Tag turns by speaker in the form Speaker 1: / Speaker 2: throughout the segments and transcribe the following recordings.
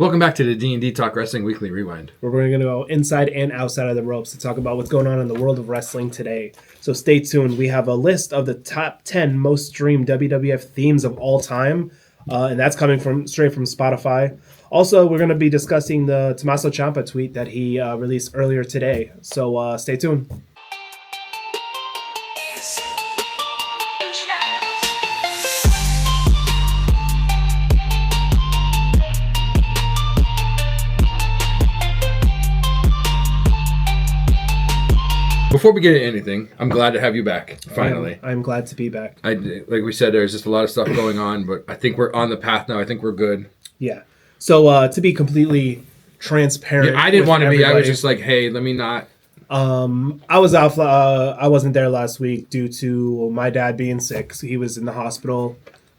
Speaker 1: Welcome back to the D&D Talk Wrestling Weekly Rewind.
Speaker 2: Where we're going to go inside and outside of the ropes to talk about what's going on in the world of wrestling today. So stay tuned. We have a list of the top 10 most streamed WWF themes of all time, and that's coming straight from Spotify. Also, we're going to be discussing the Tommaso Ciampa tweet that he released earlier today. So stay tuned.
Speaker 1: Before we get into anything, I'm glad to have you back, finally.
Speaker 2: I'm glad to be back.
Speaker 1: Like we said, there's just a lot of stuff going on, but I think we're on the path now. I think we're good.
Speaker 2: Yeah. So to be completely transparent,
Speaker 1: I didn't want to be. I was just like, hey, let me not.
Speaker 2: I was off. I wasn't there last week due to my dad being sick. So he was in the hospital.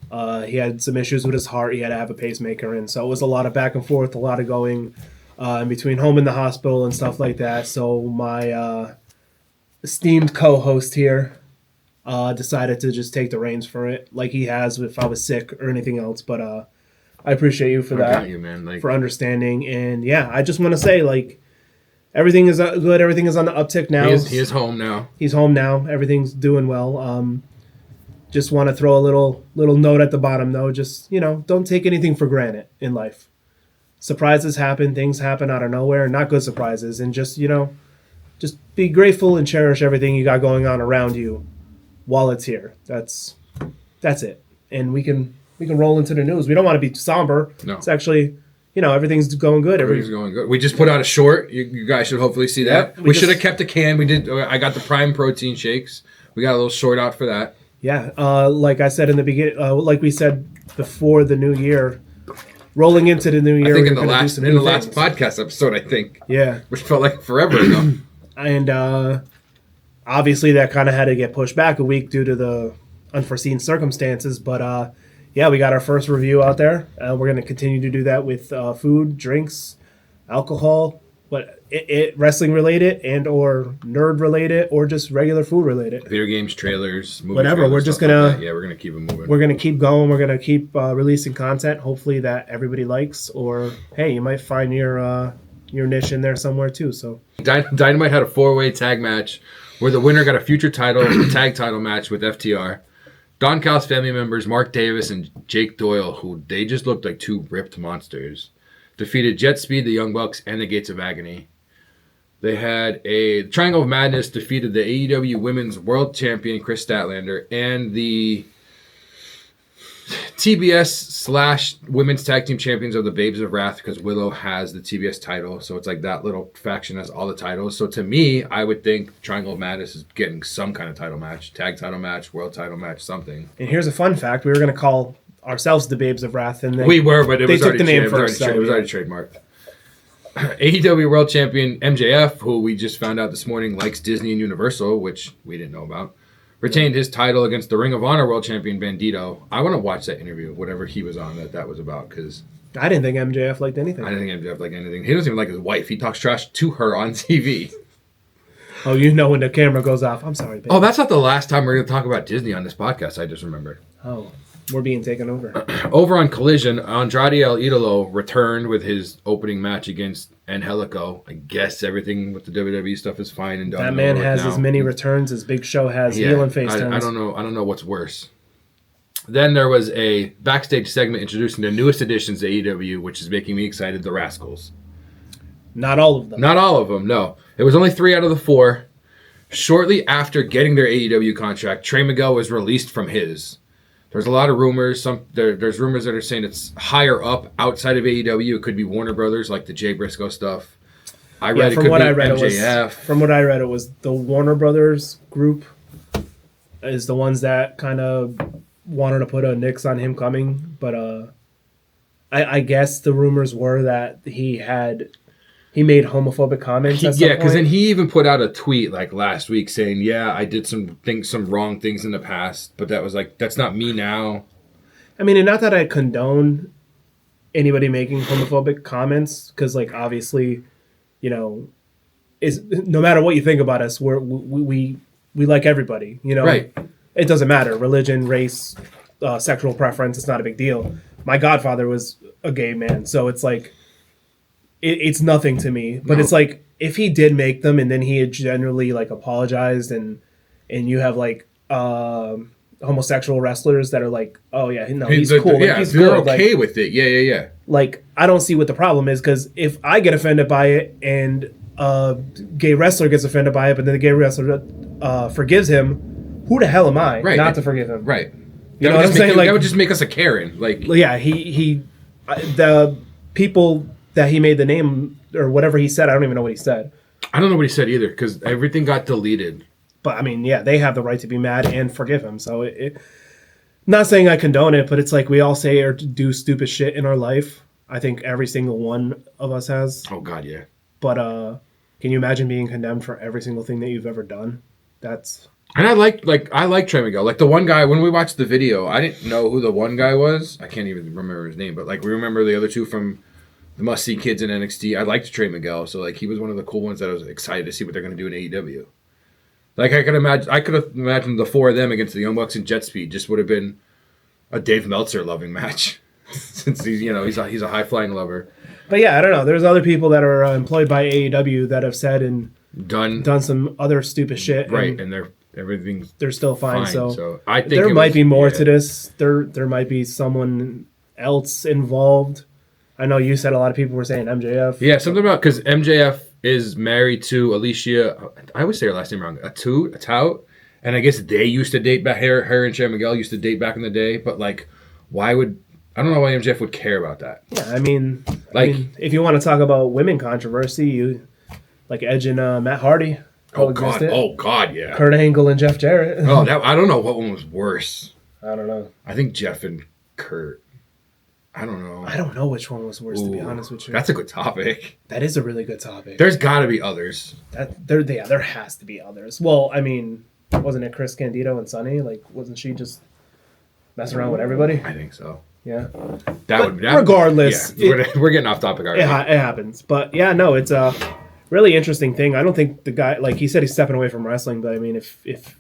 Speaker 2: He had some issues with his heart. He had to have a pacemaker in. So it was a lot of back and forth, a lot of going in between home and the hospital and stuff like that. So my esteemed co-host here decided to just take the reins for it, like he has if I was sick or anything else. But I appreciate you for that.
Speaker 1: Got you, man.
Speaker 2: For understanding. And yeah, I just want to say, like, everything is good. Everything is on the uptick now.
Speaker 1: He is home now.
Speaker 2: He's home now. Everything's doing well. Just want to throw a little note at the bottom, though. Just, don't take anything for granted in life. Surprises happen. Things happen out of nowhere. Not good surprises. And just, just be grateful and cherish everything you got going on around you while it's here. That's it. And we can roll into the news. We don't want to be somber.
Speaker 1: No.
Speaker 2: It's actually, everything's going good.
Speaker 1: Everything's going good. We just put out a short. You guys should hopefully see that.
Speaker 2: Yeah,
Speaker 1: we should have kept a can. We did. I got the Prime protein shakes. We got a little short out for that.
Speaker 2: Yeah. Like I said in the beginning, like we said before the new year, rolling into the new year.
Speaker 1: I think in the last podcast episode, I think.
Speaker 2: Yeah.
Speaker 1: Which felt like forever ago.
Speaker 2: And obviously that kind of had to get pushed back a week due to the unforeseen circumstances. But yeah, we got our first review out there. We're going to continue to do that with food, drinks, alcohol, but it wrestling related and or nerd related or just regular food related.
Speaker 1: Video games, trailers, movies,
Speaker 2: whatever. We're just going to...
Speaker 1: Yeah, we're going to keep it moving.
Speaker 2: We're going to keep going. We're going to keep releasing content, hopefully that everybody likes. Or, hey, you might find your niche in there somewhere too. So
Speaker 1: Dynamite had a 4-way tag match where the winner got a future tag title match with FTR. Don Callis family members Mark Davis and Jake Doyle, who they just looked like two ripped monsters, defeated Jet Speed, the Young Bucks, and the Gates of Agony. They had a Triangle of Madness defeated the AEW Women's World Champion Chris Statlander and the TBS/Women's Tag Team Champions of the Babes of Wrath, because Willow has the TBS title. So it's like that little faction has all the titles. So to me, I would think Triangle of Madness is getting some kind of title match, tag title match, world title match, something.
Speaker 2: And here's a fun fact. We were going to call ourselves the Babes of Wrath. And
Speaker 1: we were, but
Speaker 2: they took the name first.
Speaker 1: It was already trademarked. AEW World Champion MJF, who we just found out this morning likes Disney and Universal, which we didn't know about, retained his title against the Ring of Honor World Champion Bandito. I want to watch that interview, whatever he was on that was about, because
Speaker 2: I didn't think MJF liked anything.
Speaker 1: I didn't think MJF liked anything. He doesn't even like his wife. He talks trash to her on TV.
Speaker 2: Oh, when the camera goes off. I'm sorry, babe.
Speaker 1: Oh, that's not the last time we're going to talk about Disney on this podcast. I just remembered.
Speaker 2: Oh, we're being taken over.
Speaker 1: Over on Collision, Andrade El Idolo returned with his opening match against Angelico. I guess everything with the WWE stuff is fine and done.
Speaker 2: That man has as many returns as Big Show has heel and face turns.
Speaker 1: I don't know what's worse. Then there was a backstage segment introducing the newest additions to AEW, which is making me excited, the Rascals.
Speaker 2: Not all of them.
Speaker 1: Not all of them, no. It was only 3 out of the 4. Shortly after getting their AEW contract, Trey Miguel was released from his. There's a lot of rumors. There's rumors that are saying it's higher up outside of AEW. It could be Warner Brothers, like the Jay Briscoe stuff. From what I read, it
Speaker 2: was the Warner Brothers group is the ones that kind of wanted to put a nix on him coming. But I guess the rumors were that he made homophobic comments.
Speaker 1: Yeah, because then he even put out a tweet like last week saying, "Yeah, I did some wrong things in the past, but that was like that's not me now."
Speaker 2: I mean, and not that I condone anybody making homophobic comments, because like obviously, is no matter what you think about us, we like everybody.
Speaker 1: Right?
Speaker 2: It doesn't matter religion, race, sexual preference. It's not a big deal. My godfather was a gay man, so it's like. it's nothing to me. But
Speaker 1: No.
Speaker 2: it's like if he did make them and then he had generally like apologized and you have like homosexual wrestlers that are like, oh yeah, no, he's cool. Like,
Speaker 1: Yeah,
Speaker 2: he's
Speaker 1: they're
Speaker 2: good.
Speaker 1: okay
Speaker 2: Like,
Speaker 1: with it. Yeah.
Speaker 2: like I don't see what the problem is because if I get offended by it and a gay wrestler gets offended by it, but then the gay wrestler forgives him, who the hell am I not to forgive him?
Speaker 1: Right.
Speaker 2: You know what I'm saying? Like,
Speaker 1: that would just make us a Karen. Like,
Speaker 2: yeah, the people that he made the name or whatever he said, I don't even know what he said.
Speaker 1: I don't know what he said either because everything got deleted.
Speaker 2: But I mean, yeah, they have the right to be mad and forgive him. So not saying I condone it, but it's like we all say or do stupid shit in our life. I think every single one of us has.
Speaker 1: Oh God, yeah.
Speaker 2: But can you imagine being condemned for every single thing that you've ever done? That's.
Speaker 1: And I like Trey Miguel. Like the one guy when we watched the video, I didn't know who the one guy was. I can't even remember his name, but like we remember the other two from the Must See Kids in NXT. I liked Trey Miguel, so like he was one of the cool ones that I was excited to see what they're going to do in AEW. Like I could have imagined the four of them against the Young Bucks and Jet Speed just would have been a Dave Meltzer loving match, since he's a high flying lover.
Speaker 2: But yeah, I don't know. There's other people that are employed by AEW that have said and done some other stupid shit,
Speaker 1: right? And they're
Speaker 2: still fine. So
Speaker 1: I think
Speaker 2: there might be more to this. There might be someone else involved. I know you said a lot of people were saying MJF.
Speaker 1: Yeah, something about because MJF is married to Alicia. I always say her last name wrong. A tout, and I guess they used to date back. Her and Trey Miguel used to date back in the day. But like, why would I don't know why MJF would care about that?
Speaker 2: Yeah, I mean, if you want to talk about women controversy, you like Edge and Matt Hardy.
Speaker 1: Oh God, yeah.
Speaker 2: Kurt Angle and Jeff Jarrett.
Speaker 1: Oh, I don't know what one was worse.
Speaker 2: I don't know.
Speaker 1: I think Jeff and Kurt. I don't know.
Speaker 2: I don't know which one was worse, to be honest with you.
Speaker 1: That's a good topic.
Speaker 2: That is a really good topic.
Speaker 1: There's got to be others.
Speaker 2: There has to be others. Well, I mean, wasn't it Chris Candido and Sonny? Like, wasn't she just messing around with everybody?
Speaker 1: I think so.
Speaker 2: Yeah.
Speaker 1: Regardless. Yeah, we're getting off topic already.
Speaker 2: It happens. But yeah, no, it's a really interesting thing. I don't think the guy, like he said, he's stepping away from wrestling. But I mean, if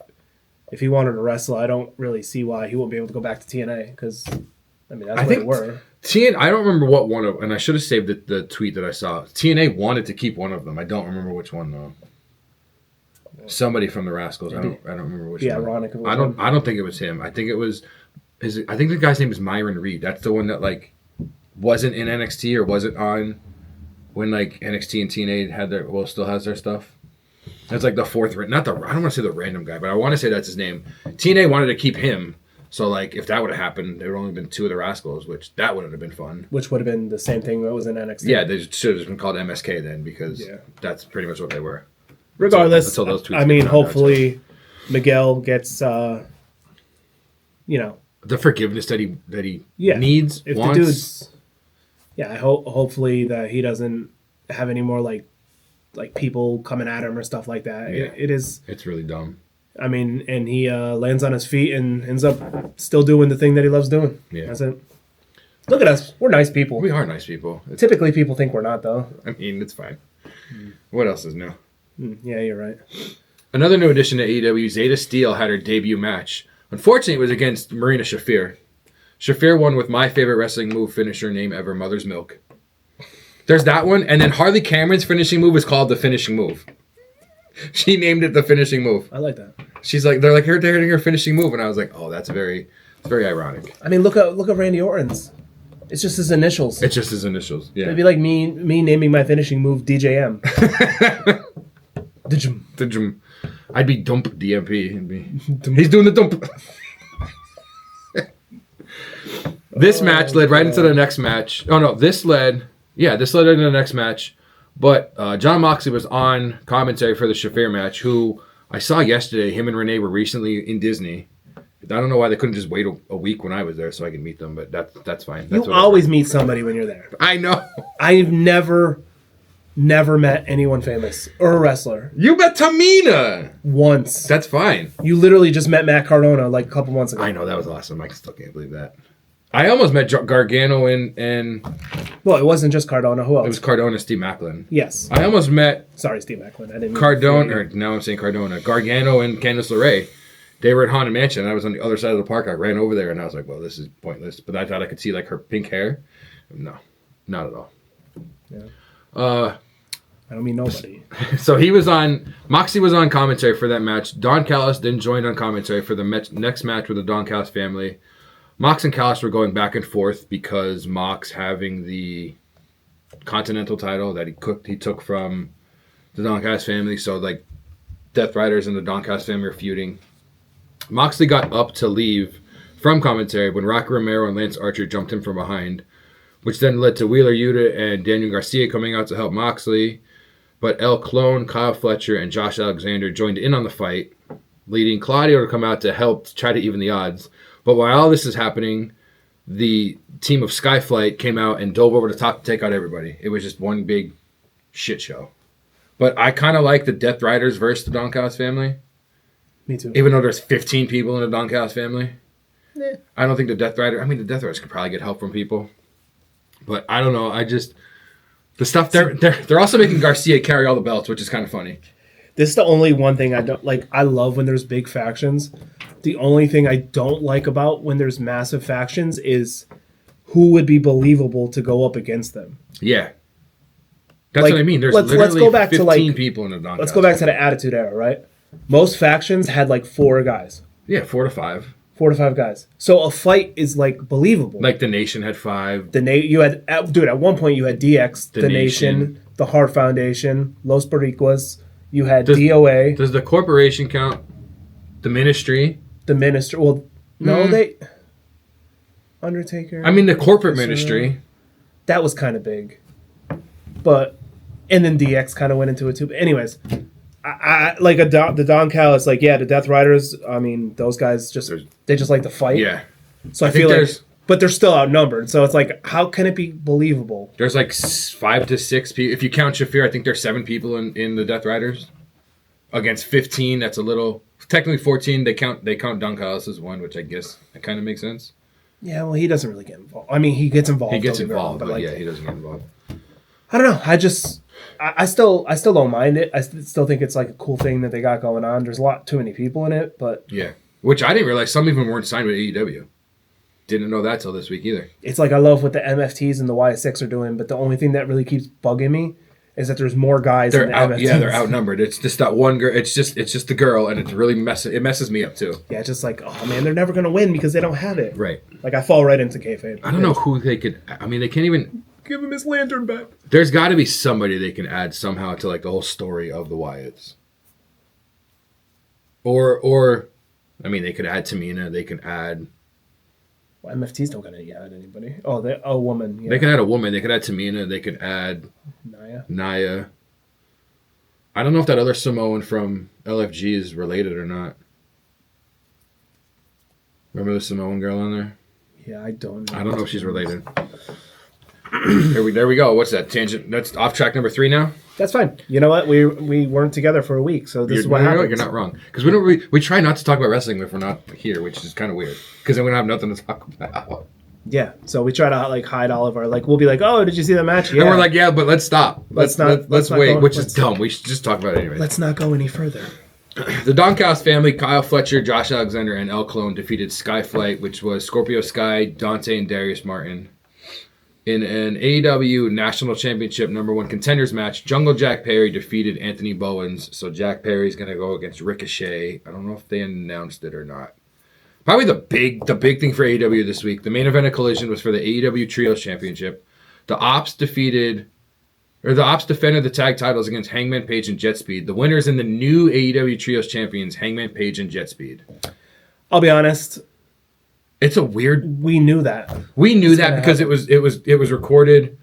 Speaker 2: he wanted to wrestle, I don't really see why he won't be able to go back to TNA because. I mean, that's where they were.
Speaker 1: I don't remember what one of, and I should have saved the tweet that I saw. TNA wanted to keep one of them. I don't remember which one though. Somebody from the Rascals. I don't remember which.
Speaker 2: Yeah,
Speaker 1: one.
Speaker 2: ironic.
Speaker 1: I don't think it was him. I think it was. I think the guy's name is Myron Reed. That's the one that like wasn't in NXT or wasn't on when like NXT and TNA had still has their stuff. That's like the fourth. I don't want to say the random guy, but I want to say that's his name. TNA wanted to keep him. So, like, if that would have happened, there would only been two of the Rascals, which that wouldn't have been fun.
Speaker 2: Which would have been the same thing that was in NXT.
Speaker 1: Yeah, they should have just been called MSK then, because that's pretty much what they were.
Speaker 2: Regardless,
Speaker 1: until those tweets
Speaker 2: I mean, hopefully Miguel gets, the
Speaker 1: forgiveness that he needs,
Speaker 2: if
Speaker 1: wants.
Speaker 2: The dude's, I hopefully that he doesn't have any more, like people coming at him or stuff like that.
Speaker 1: Yeah.
Speaker 2: It's
Speaker 1: really dumb.
Speaker 2: I mean, and he lands on his feet and ends up still doing the thing that he loves doing.
Speaker 1: Yeah.
Speaker 2: That's it. Look at us. We're nice people.
Speaker 1: We are nice people.
Speaker 2: Typically, people think we're not, though.
Speaker 1: I mean, it's fine. What else is new?
Speaker 2: Yeah, you're right.
Speaker 1: Another new addition to AEW, Zeta Steele had her debut match. Unfortunately, it was against Marina Shafir. Shafir won with my favorite wrestling move finisher name ever, Mother's Milk. There's that one, and then Harley Cameron's finishing move is called the finishing move. She named it the finishing move.
Speaker 2: I like that.
Speaker 1: She's like, they're hitting her finishing move, and I was like, oh, it's very ironic.
Speaker 2: I mean, look at Randy Orton's. It's just his initials.
Speaker 1: It's just his initials. Yeah.
Speaker 2: It'd be like me naming my finishing move DJM.
Speaker 1: I'd be Dump DMP. He's doing the dump. This match led right into the next match. Oh no, this led into the next match. But John Moxley was on commentary for the Shafir match, who I saw yesterday. Him and Renee were recently in Disney. I don't know why they couldn't just wait a week when I was there so I could meet them, but that's fine.
Speaker 2: You always meet somebody when you're there.
Speaker 1: I know.
Speaker 2: I've never met anyone famous or a wrestler.
Speaker 1: You met Tamina
Speaker 2: once.
Speaker 1: That's fine.
Speaker 2: You literally just met Matt Cardona like a couple months ago.
Speaker 1: I know, that was awesome. I still can't believe that. I almost met Gargano and
Speaker 2: well, it wasn't just Cardona. Who else?
Speaker 1: It was Cardona, Steve Macklin.
Speaker 2: Yes.
Speaker 1: I almost met.
Speaker 2: Sorry, Steve Macklin. I didn't.
Speaker 1: Cardona. Or now I'm saying Cardona. Gargano and Candice LeRae. They were at Haunted Mansion. I was on the other side of the park. I ran over there and I was like, "Well, this is pointless." But I thought I could see like her pink hair. No, not at all.
Speaker 2: I don't mean nobody.
Speaker 1: So Moxley was on commentary for that match. Don Callis then joined on commentary for the next match with the Don Callis family. Mox and Callis were going back and forth because Mox having the Continental title that he took from the Don Callis family. So like Death Riders and the Don Callis family are feuding. Moxley got up to leave from commentary when Rocky Romero and Lance Archer jumped him from behind, which then led to Wheeler Yuta and Daniel Garcia coming out to help Moxley. But El Clone, Kyle Fletcher, and Josh Alexander joined in on the fight, leading Claudio to come out to help try to even the odds. But while all this is happening, the team of Skyflight came out and dove over the top to take out everybody. It was just one big shit show. But I kind of like the Death Riders versus the Don Callis family.
Speaker 2: Me too.
Speaker 1: Even though there's 15 people in the Don Callis family.
Speaker 2: Yeah.
Speaker 1: I don't think the Death Riders could probably get help from people. But I don't know. The stuff they're also making Garcia carry all the belts, which is kind of funny.
Speaker 2: This is the only one thing I don't like. I love when there's big factions. The only thing I don't like about when there's massive factions is who would be believable to go up against them.
Speaker 1: Yeah. That's what I mean. There's
Speaker 2: let's go back
Speaker 1: 15 people in the Don
Speaker 2: Let's go back to the Attitude Era, right? Most factions had like 4 guys.
Speaker 1: Yeah, 4 to 5.
Speaker 2: 4 to 5 guys. So a fight is like believable.
Speaker 1: Like the Nation had 5.
Speaker 2: You had at one point you had DX, the Nation, the Hart Foundation, Los Boricuas. You had DOA.
Speaker 1: Does the corporation count? The Ministry.
Speaker 2: The Ministry. Well, no, they. Undertaker.
Speaker 1: I mean the corporate ministry.
Speaker 2: That was kind of big, but and then DX kind of went into it too. But anyways, I like the Don Callis. Like, yeah, the Death Riders. I mean, those guys just like to fight.
Speaker 1: Yeah.
Speaker 2: So I feel like, but they're still outnumbered. So it's like, how can it be believable?
Speaker 1: There's like 5 to 6 people. If you count Shafir, I think there's 7 people in the Death Riders against 15. That's a little. Technically 14. They count Don Callis as one, which I guess that kind of makes sense.
Speaker 2: Yeah, well, he doesn't really get involved. I mean, he gets involved.
Speaker 1: He gets involved, but like, yeah, he doesn't get involved.
Speaker 2: I don't know. I still don't mind it. I still think it's like a cool thing that they got going on. There's too many people in it, but
Speaker 1: yeah, which I didn't realize some even weren't signed with AEW. Didn't know that till this week either.
Speaker 2: It's like I love what the MFTs and the YS6 are doing, but the only thing that really keeps bugging me is that there's more guys in the MFTs.
Speaker 1: Yeah, they're outnumbered. It's just that one girl. It's just the girl, and it's really messes me up too.
Speaker 2: Yeah, it's just like, oh man, they're never gonna win because they don't have it.
Speaker 1: Right.
Speaker 2: Like I fall right into kayfabe.
Speaker 1: I don't know who they could. I mean, they can't even
Speaker 2: give him his lantern back.
Speaker 1: There's got to be somebody they can add somehow to like the whole story of the Wyatts. Or, I mean, they could add Tamina. They can add.
Speaker 2: Well, MFTs don't got to add anybody. Oh, a woman. Yeah.
Speaker 1: They could add a woman. They could add Tamina. They could add Naya. I don't know if that other Samoan from LFG is related or not. Remember the Samoan girl on there?
Speaker 2: Yeah, I don't know.
Speaker 1: I don't know if she's related. There we go. What's that tangent? That's off track number 3 now.
Speaker 2: That's fine. You know what? We weren't together for a week, so this is what happens.
Speaker 1: You're not wrong. Because we try not to talk about wrestling if we're not here, which is kind of weird. Because then we don't have nothing to talk about.
Speaker 2: Yeah, so we try to like hide all of our we'll be like, oh, did you see the match? Yeah.
Speaker 1: And we're like, yeah, but let's stop. Let's wait, which is dumb. We should just talk about it anyway.
Speaker 2: Let's not go any further.
Speaker 1: The Don Callis family, Kyle Fletcher, Josh Alexander, and El Clone defeated Skyflight, which was Scorpio Sky, Dante, and Darius Martin. In an AEW National Championship #1 contenders match, Jungle Jack Perry defeated Anthony Bowens. So Jack Perry's going to go against Ricochet. I don't know if they announced it or not. Probably the big thing for AEW this week. The main event of Collision was for the AEW Trios Championship. The Ops defended the tag titles against Hangman Page and Jet Speed. The winners in the new AEW Trios champions, Hangman Page and Jet Speed.
Speaker 2: I'll be honest.
Speaker 1: It's a weird.
Speaker 2: We knew that.
Speaker 1: We knew that because it was recorded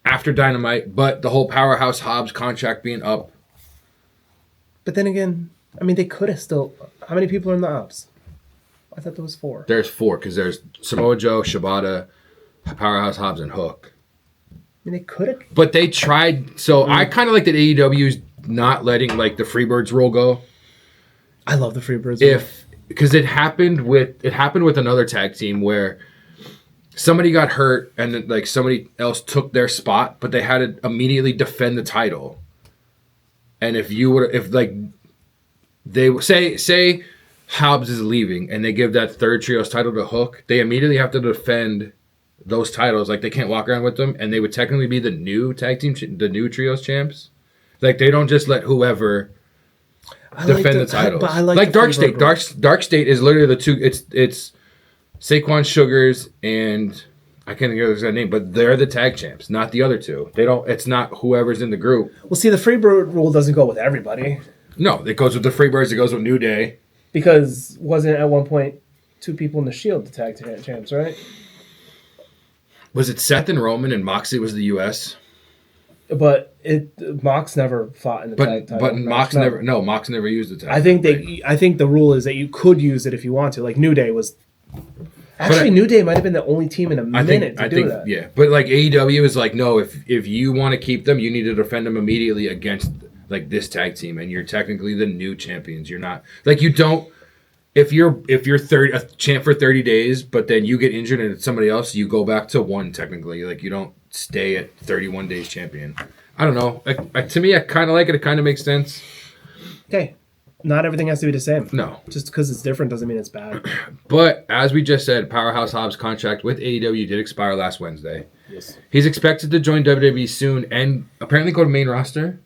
Speaker 1: after Dynamite, but the whole Powerhouse Hobbs contract being up.
Speaker 2: But then again, I mean, they could have still. How many people are in the Ops? I thought there was 4.
Speaker 1: There's 4 because there's Samoa Joe, Shibata, Powerhouse Hobbs, and Hook.
Speaker 2: I mean, they could have.
Speaker 1: But they tried. So I kind of like that AEW's not letting like the Freebirds rule go.
Speaker 2: I love the Freebirds.
Speaker 1: Because it happened with another tag team where somebody got hurt and then like somebody else took their spot, but they had to immediately defend the title. And if they say Hobbs is leaving and they give that third trios title to Hook, they immediately have to defend those titles. Like they can't walk around with them, and they would technically be the new tag team, the new trios champs. Like they don't just let whoever defend the titles.
Speaker 2: But I like
Speaker 1: like
Speaker 2: the
Speaker 1: Dark
Speaker 2: flavor
Speaker 1: State.
Speaker 2: of
Speaker 1: Dark State is literally the two. It's Saquon Sugars and I can't think of their name, but they're the tag champs, not the other two. They don't. It's not whoever's in the group.
Speaker 2: Well, see, the Freebird rule doesn't go with everybody.
Speaker 1: No, it goes with the Freebirds. It goes with New Day.
Speaker 2: Because wasn't at one point 2 people in the Shield the tag champs, right?
Speaker 1: Was it Seth and Roman and Moxley was the U.S.?
Speaker 2: But Mox never fought in the tag title.
Speaker 1: But Mox never. No, Mox never used the tag.
Speaker 2: I think the rule is that you could use it if you want to. Like New Day was. Actually, New Day might have been the only team in a minute to do that.
Speaker 1: Yeah, but like AEW is like, no, if you want to keep them, you need to defend them immediately against like this tag team, and you're technically the new champions. You're not like you don't. If you're a champ for 30 days, but then you get injured and it's somebody else, you go back to 1 technically. Like you don't stay at 31 days champion. I don't know. To me, I kind of like it. It kind of makes sense.
Speaker 2: Okay. Not everything has to be the same.
Speaker 1: No.
Speaker 2: Just because it's different doesn't mean it's bad.
Speaker 1: But as we just said, Powerhouse Hobbs' contract with AEW did expire last Wednesday.
Speaker 2: Yes.
Speaker 1: He's expected to join WWE soon and apparently go to main roster.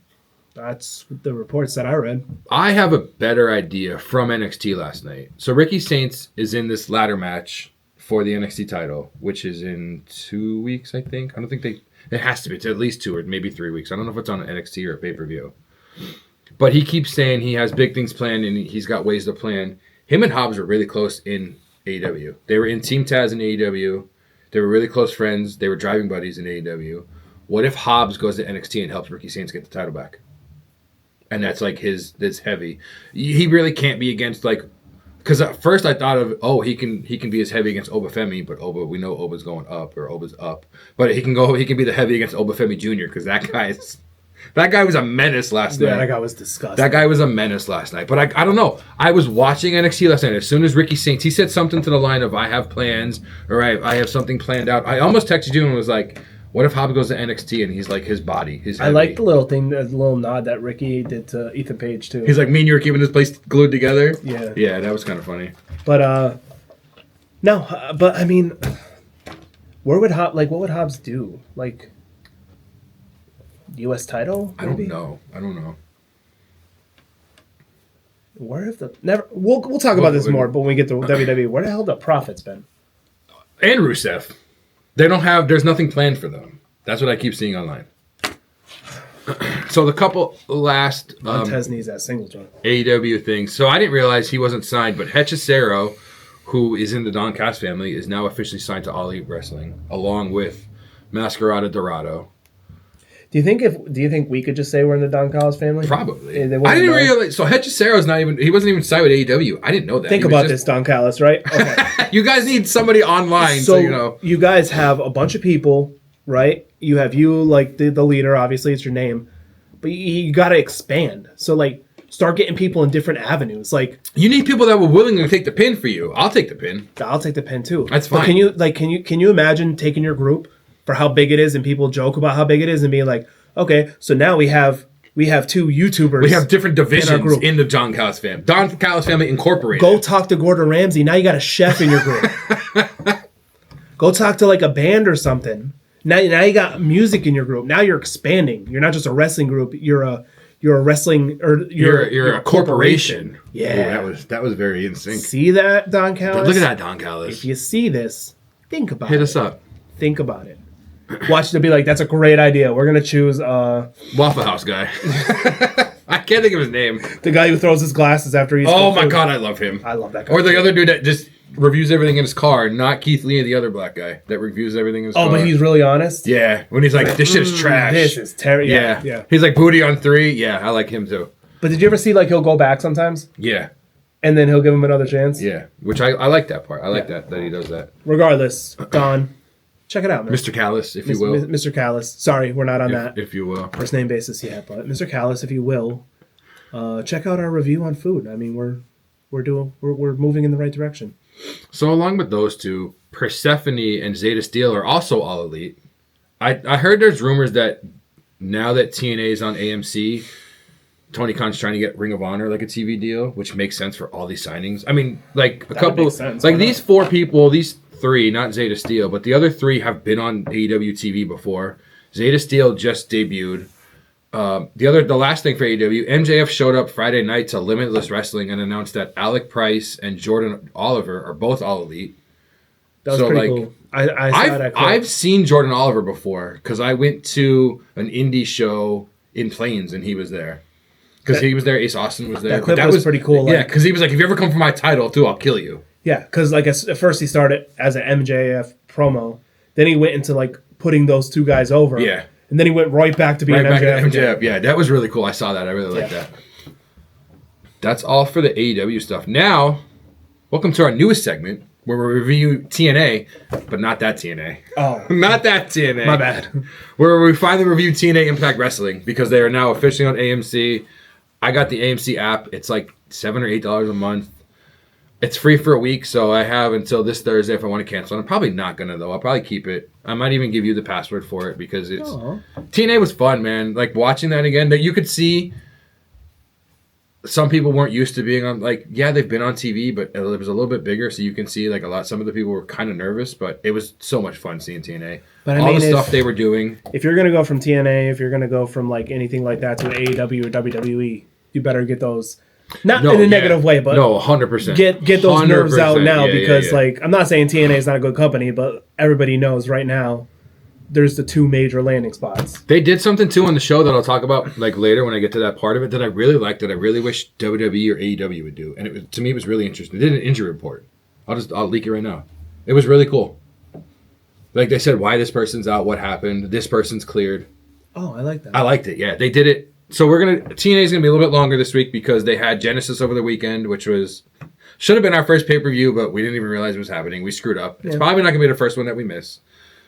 Speaker 2: That's the reports that I read.
Speaker 1: I have a better idea from NXT last night. So Ricky Saints is in this ladder match for the NXT title, which is in 2 weeks, I think. I don't think it has to be. It's at least 2 or maybe 3 weeks. I don't know if it's on NXT or a pay-per-view. But he keeps saying he has big things planned and he's got ways to plan. Him and Hobbs were really close in AEW. They were in Team Taz in AEW. They were really close friends. They were driving buddies in AEW. What if Hobbs goes to NXT and helps Ricky Saints get the title back? And that's like that's heavy. He really can't be against like, because at first I thought of he can be as heavy against Obafemi, but we know Oba's going up or Oba's up, but he can be the heavy against Obafemi Jr. because that guy was a menace last night.
Speaker 2: Yeah, that guy was disgusting.
Speaker 1: That guy was a menace last night. But I don't know. I was watching NXT last night. As soon as Ricky Saints, he said something to the line of I have plans or I have something planned out. I almost texted you and was like, what if Hobbs goes to NXT and he's like his body? His
Speaker 2: I like the little thing, the little nod that Ricky did to Ethan Page too.
Speaker 1: He's like, me and you are keeping this place glued together?
Speaker 2: Yeah.
Speaker 1: Yeah, that was kind of funny.
Speaker 2: But, but I mean, what would Hobbs do? Like, U.S. title? Maybe?
Speaker 1: I don't know.
Speaker 2: Where have we'll talk about this more, but when we get to WWE, where the hell the Profits been?
Speaker 1: And Rusev. There's nothing planned for them. That's what I keep seeing online. So the couple last
Speaker 2: Montez needs that singleton.
Speaker 1: AEW things. So I didn't realize he wasn't signed, but Hechicero, who is in the Don Callis family, is now officially signed to All Elite Wrestling, along with Masquerada Dorado.
Speaker 2: Do you think we could just say we're in the Don Callis family?
Speaker 1: Probably. I didn't realize. So Hechicero's he wasn't even signed with AEW. I didn't know that.
Speaker 2: Think about this, Don Callis, right? Okay.
Speaker 1: You guys need somebody online, so you know.
Speaker 2: You guys have a bunch of people, right? You have like the leader, obviously it's your name, but you got to expand. So like start getting people in different avenues. Like
Speaker 1: you need people that were willing to take the pin for you. I'll take the pin.
Speaker 2: I'll take the pin too.
Speaker 1: That's fine.
Speaker 2: But can you imagine taking your group for how big it is and people joke about how big it is and being like, okay, so now we have 2 YouTubers.
Speaker 1: We have different divisions in the Don Callis family. Don Callis family Incorporated.
Speaker 2: Go talk to Gordon Ramsay. Now you got a chef in your group. Go talk to like a band or something. Now you got music in your group. Now you're expanding. You're not just a wrestling group. You're a wrestling or
Speaker 1: you're a corporation.
Speaker 2: Yeah,
Speaker 1: ooh, that was very in sync.
Speaker 2: See that, Don Callis?
Speaker 1: Look at that, Don Callis.
Speaker 2: If you see this, think about it.
Speaker 1: Hit us up.
Speaker 2: Think about it. Watch it be like, that's a great idea. We're gonna choose
Speaker 1: Waffle House guy. I can't think of his name.
Speaker 2: The guy who throws his glasses after he's.
Speaker 1: Oh my god, I love him.
Speaker 2: I love that guy.
Speaker 1: Or the other dude that just reviews everything in his car, not Keith Lee, the other black guy that reviews everything in his car.
Speaker 2: Oh, but he's really honest.
Speaker 1: Yeah, when he's like, "This shit is trash.
Speaker 2: This is terrible."
Speaker 1: Yeah. He's like booty on 3. Yeah, I like him too.
Speaker 2: But did you ever see like he'll go back sometimes?
Speaker 1: Yeah.
Speaker 2: And then he'll give him another chance.
Speaker 1: Yeah, which I like that part. I like that he does that.
Speaker 2: Regardless, Don. Check it out, man.
Speaker 1: Mr. Callis, if you will.
Speaker 2: Mr. Callis. Sorry, we're not on that.
Speaker 1: If you will.
Speaker 2: First name basis yet, but Mr. Callis, if you will, check out our review on food. I mean, we're moving in the right direction.
Speaker 1: So along with those two, Persephone and Zeta Steel are also All Elite. I heard there's rumors that now that TNA is on AMC, Tony Khan's trying to get Ring of Honor like a TV deal, which makes sense for all these signings. I mean, like a couple, like these 4 people, these three, not Zeta Steel, but the other three have been on AEW TV before. Zeta Steel just debuted. The last thing for AEW, MJF showed up Friday night to Limitless Wrestling and announced that Alec Price and Jordan Oliver are both All Elite.
Speaker 2: That was pretty cool.
Speaker 1: I've seen Jordan Oliver before because I went to an indie show in Plains and he was there. Because he was there, Ace Austin was there.
Speaker 2: That clip was pretty cool.
Speaker 1: Yeah, because he was like, if you ever come for my title too, I'll kill you.
Speaker 2: Yeah, because like at first he started as an MJF promo. Then he went into like putting those two guys over.
Speaker 1: Yeah.
Speaker 2: And then he went right back to being
Speaker 1: MJF. Yeah, that was really cool. I saw that. I really liked that. That's all for the AEW stuff. Now, welcome to our newest segment where we review TNA, but not that TNA.
Speaker 2: Oh.
Speaker 1: Not that TNA.
Speaker 2: My bad.
Speaker 1: Where we finally review TNA Impact Wrestling because they are now officially on AMC. I got the AMC app. It's like $7 or $8 a month. It's free for a week, so I have until this Thursday if I want to cancel. I'm probably not going to, though. I'll probably keep it. I might even give you the password for it because it's... Aww. TNA was fun, man. Like, watching that again, that you could see some people weren't used to being on... Like, yeah, they've been on TV, but it was a little bit bigger, so you can see, like, some of the people were kind of nervous, but it was so much fun seeing TNA. But all the stuff they were doing.
Speaker 2: If you're going to go from TNA, if you're going to go from, like, anything like that to AEW or WWE, you better get those... Not in a negative way, but
Speaker 1: 100%.
Speaker 2: Get those nerves out now because, like, I'm not saying TNA is not a good company, but everybody knows right now there's the two major landing spots.
Speaker 1: They did something too on the show that I'll talk about like later when I get to that part of it that I really liked that I really wish WWE or AEW would do, and it was, to me it was really interesting. They did an injury report. I'll leak it right now. It was really cool. Like they said, why this person's out, what happened, this person's cleared.
Speaker 2: Oh, I like that.
Speaker 1: I liked it. Yeah, they did it. So TNA is gonna be a little bit longer this week because they had Genesis over the weekend, which should have been our first pay-per-view, but we didn't even realize it was happening. We screwed up. It's probably not gonna be the first one that we miss.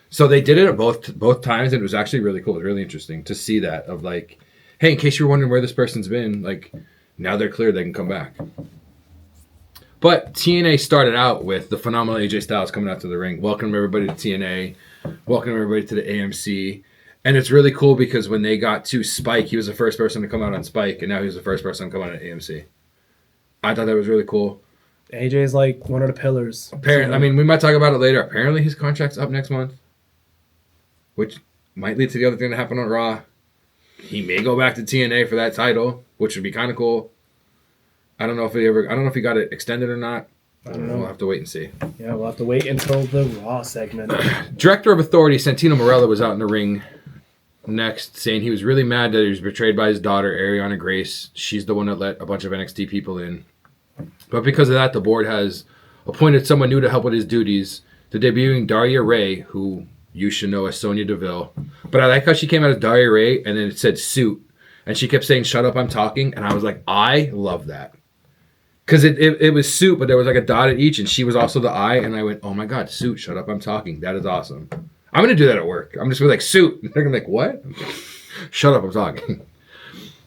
Speaker 1: So they did it at both times, and it was actually really cool. It was really interesting to see that of like, hey, in case you were wondering where this person's been, like now they're clear, they can come back. But TNA started out with the phenomenal AJ Styles coming out to the ring. Welcome everybody to TNA. Welcome everybody to the AMC. And it's really cool because when they got to Spike, he was the first person to come out on Spike, and now he's the first person to come out on AMC. I thought that was really cool.
Speaker 2: AJ is like one of the pillars.
Speaker 1: I mean, we might talk about it later. Apparently his contract's up next month, which might lead to the other thing that happened on Raw. He may go back to TNA for that title, which would be kind of cool. I don't know if he got it extended or not. I don't know. We'll have to wait and see.
Speaker 2: Yeah, we'll have to wait until the Raw segment.
Speaker 1: Director of Authority, Santino Marella, was out in the ring next, saying he was really mad that he was betrayed by his daughter, Ariana Grace. She's the one that let a bunch of NXT people in. But because of that, the board has appointed someone new to help with his duties. The debuting Daria Ray, who you should know as Sonya Deville. But I like how she came out as Daria Ray, and then it said suit. And she kept saying, shut up, I'm talking. And I was like, I love that. Because it was suit, but there was like a dot at each, and she was also the I. And I went, oh my God, suit, shut up, I'm talking. That is awesome. I'm going to do that at work. I'm just going to be like, suit. And they're going to be like, what? Shut up, I'm talking.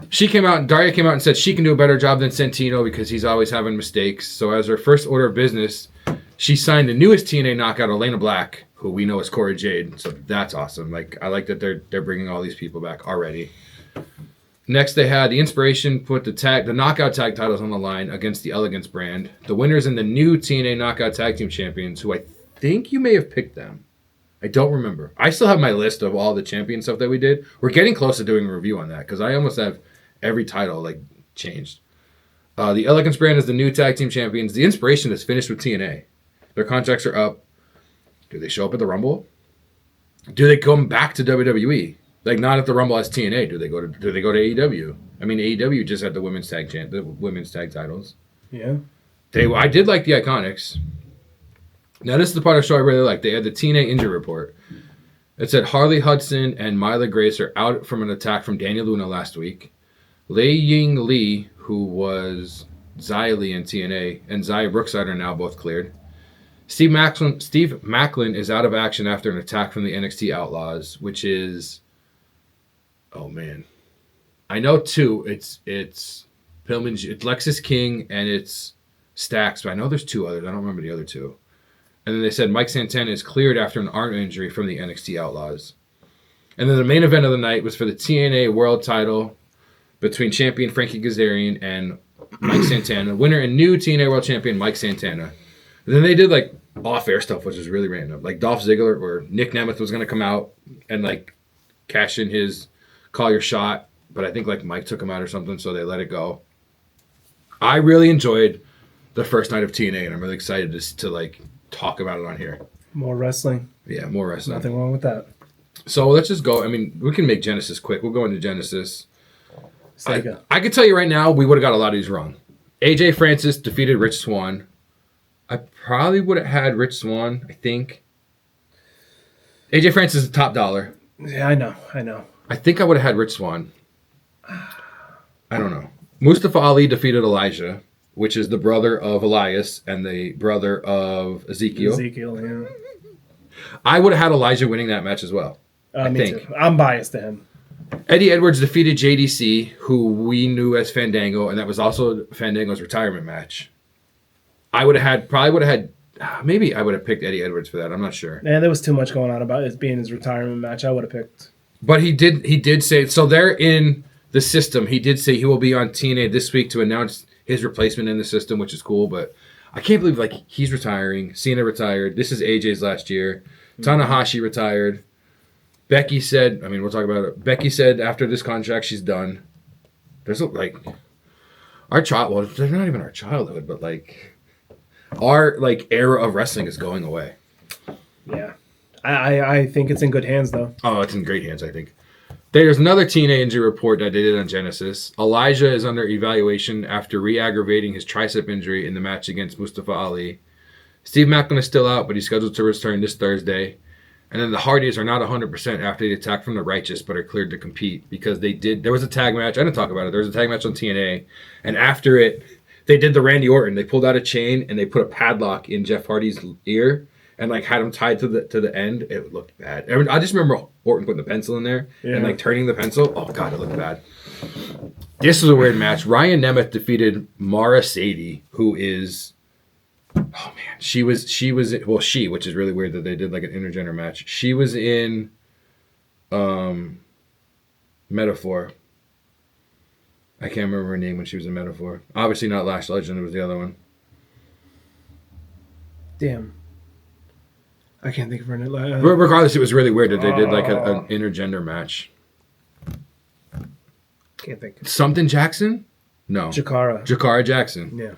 Speaker 1: Daria came out and said she can do a better job than Santino because he's always having mistakes. So as her first order of business, she signed the newest TNA knockout, Elena Black, who we know as Cora Jade. So that's awesome. Like, I like that they're bringing all these people back already. Next, they had the Inspiration put the knockout tag titles on the line against the Elegance brand. The winners and the new TNA knockout tag team champions, who I think you may have picked them. I don't remember. I still have my list of all the champion stuff that we did. We're getting close to doing a review on that because I almost have every title like changed. The Elegance brand is the new tag team champions. The Inspiration is finished with TNA. Their contracts are up. Do they show up at the Rumble? Do they come back to WWE? Like not at the Rumble as TNA. Do they go to AEW? I mean, AEW just had the women's tag titles.
Speaker 2: Yeah.
Speaker 1: I did like the Iconics. Now, this is the part of the show I really like. They had the TNA injury report. It said Harley Hudson and Myla Grace are out from an attack from Daniel Luna last week. Lei Ying Lee, who was Xia Li in TNA, and Xia Brookside are now both cleared. Steve Macklin is out of action after an attack from the NXT Outlaws, which is... Oh, man. I know two. It's Pillman, it's Lexis King, and it's Stax, but I know there's two others. I don't remember the other two. And then they said Mike Santana is cleared after an arm injury from the NXT Outlaws. And then the main event of the night was for the TNA World title between champion Frankie Kazarian and Mike Santana. Winner and new TNA World Champion Mike Santana. And then they did like off-air stuff was just really random. Like Dolph Ziggler or Nick Nemeth was going to come out and like cash in his call your shot, but I think like Mike took him out or something, so they let it go. I really enjoyed the first night of TNA, and I'm really excited to like talk about it on here.
Speaker 2: More wrestling.
Speaker 1: Yeah, more wrestling.
Speaker 2: Nothing wrong with that.
Speaker 1: So let's just go. I mean, we can make Genesis quick. We'll go into Genesis.
Speaker 2: Sega.
Speaker 1: I can tell you right now, we would have got a lot of these wrong. AJ Francis defeated Rich Swann. I probably would have had Rich Swann, I think. AJ Francis is top dollar.
Speaker 2: Yeah, I know.
Speaker 1: I think I would have had Rich Swann. I don't know. Mustafa Ali defeated Elijah, which is the brother of Elias and the brother of Ezekiel.
Speaker 2: Yeah.
Speaker 1: I would have had Elijah winning that match as well. I
Speaker 2: Me
Speaker 1: think.
Speaker 2: too. I'm biased to him.
Speaker 1: Eddie Edwards defeated JDC, who we knew as Fandango, and that was also Fandango's retirement match. Maybe I would have picked Eddie Edwards for that. I'm not sure.
Speaker 2: Yeah, there was too much going on about it being his retirement match. I would have picked.
Speaker 1: But he did say, so they're in the system. He did say he will be on TNA this week to announce his replacement in the system, which is cool. But I can't believe like he's retiring. Cena retired. This is AJ's last year. Tanahashi retired. Becky said, we'll talk about it. Becky said after this contract, she's done. There's like our child. Well, they're not even our childhood, but like our like era of wrestling is going away.
Speaker 2: Yeah, I think it's in good hands though.
Speaker 1: Oh, it's in great hands, I think. There's another TNA injury report that they did on Genesis. Elijah is under evaluation after re-aggravating his tricep injury in the match against Mustafa Ali. Steve Macklin is still out, but he's scheduled to return this Thursday. And then the Hardys are not 100% after the attack from the Righteous, but are cleared to compete because there was a tag match. I didn't talk about it. There was a tag match on TNA. And after it, they did the Randy Orton. They pulled out a chain and they put a padlock in Jeff Hardy's ear and like had him tied to the end. It looked bad. I just remember Orton putting the pencil in there and like turning the pencil. Oh god, it looked bad. This was a weird match. Ryan Nemeth defeated Mara Sadie, who is she, which is really weird that they did like an intergender match. She was in Metaphor. I can't remember her name when she was in Metaphor. Obviously not Lash Legend, it was the other one.
Speaker 2: Damn. I can't think of her name.
Speaker 1: Regardless, it was really weird that they did like an intergender match.
Speaker 2: Can't think.
Speaker 1: Something Jackson? No.
Speaker 2: Jakara
Speaker 1: Jackson.
Speaker 2: Yeah.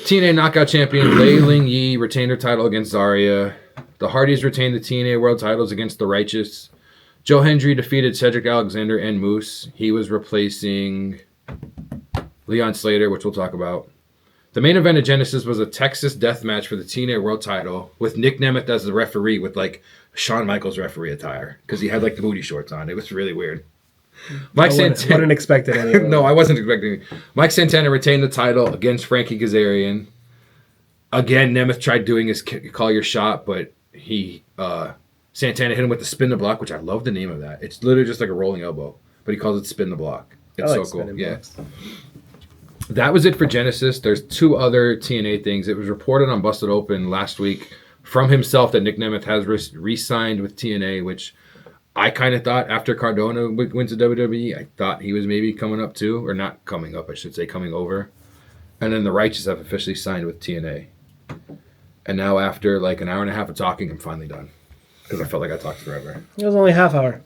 Speaker 1: TNA Knockout Champion Lei Ling Yi retained her title against Zarya. The Hardys retained the TNA World titles against the Righteous. Joe Hendry defeated Cedric Alexander and Moose. He was replacing Leon Slater, which we'll talk about. The main event of Genesis was a Texas death match for the TNA World title with Nick Nemeth as the referee with like Shawn Michaels referee attire because he had like the booty shorts on. It was really weird.
Speaker 2: Mike Santana. Wasn't expecting anything.
Speaker 1: No, I wasn't expecting it. Mike Santana retained the title against Frankie Kazarian. Again, Nemeth tried doing his call your shot, but Santana hit him with the spin the block, which I love the name of that. It's literally just like a rolling elbow, but he calls it spin the block. It's so cool. Yeah. That was it for Genesis. There's two other TNA things. It was reported on Busted Open last week from himself that Nick Nemeth has re-signed with TNA, which I kind of thought after Cardona went to WWE, I thought he was maybe coming up too, or not coming up, I should say, coming over. And then the Righteous have officially signed with TNA. And now after like an hour and a half of talking, I'm finally done. Because I felt like I talked forever.
Speaker 2: It was only a half hour.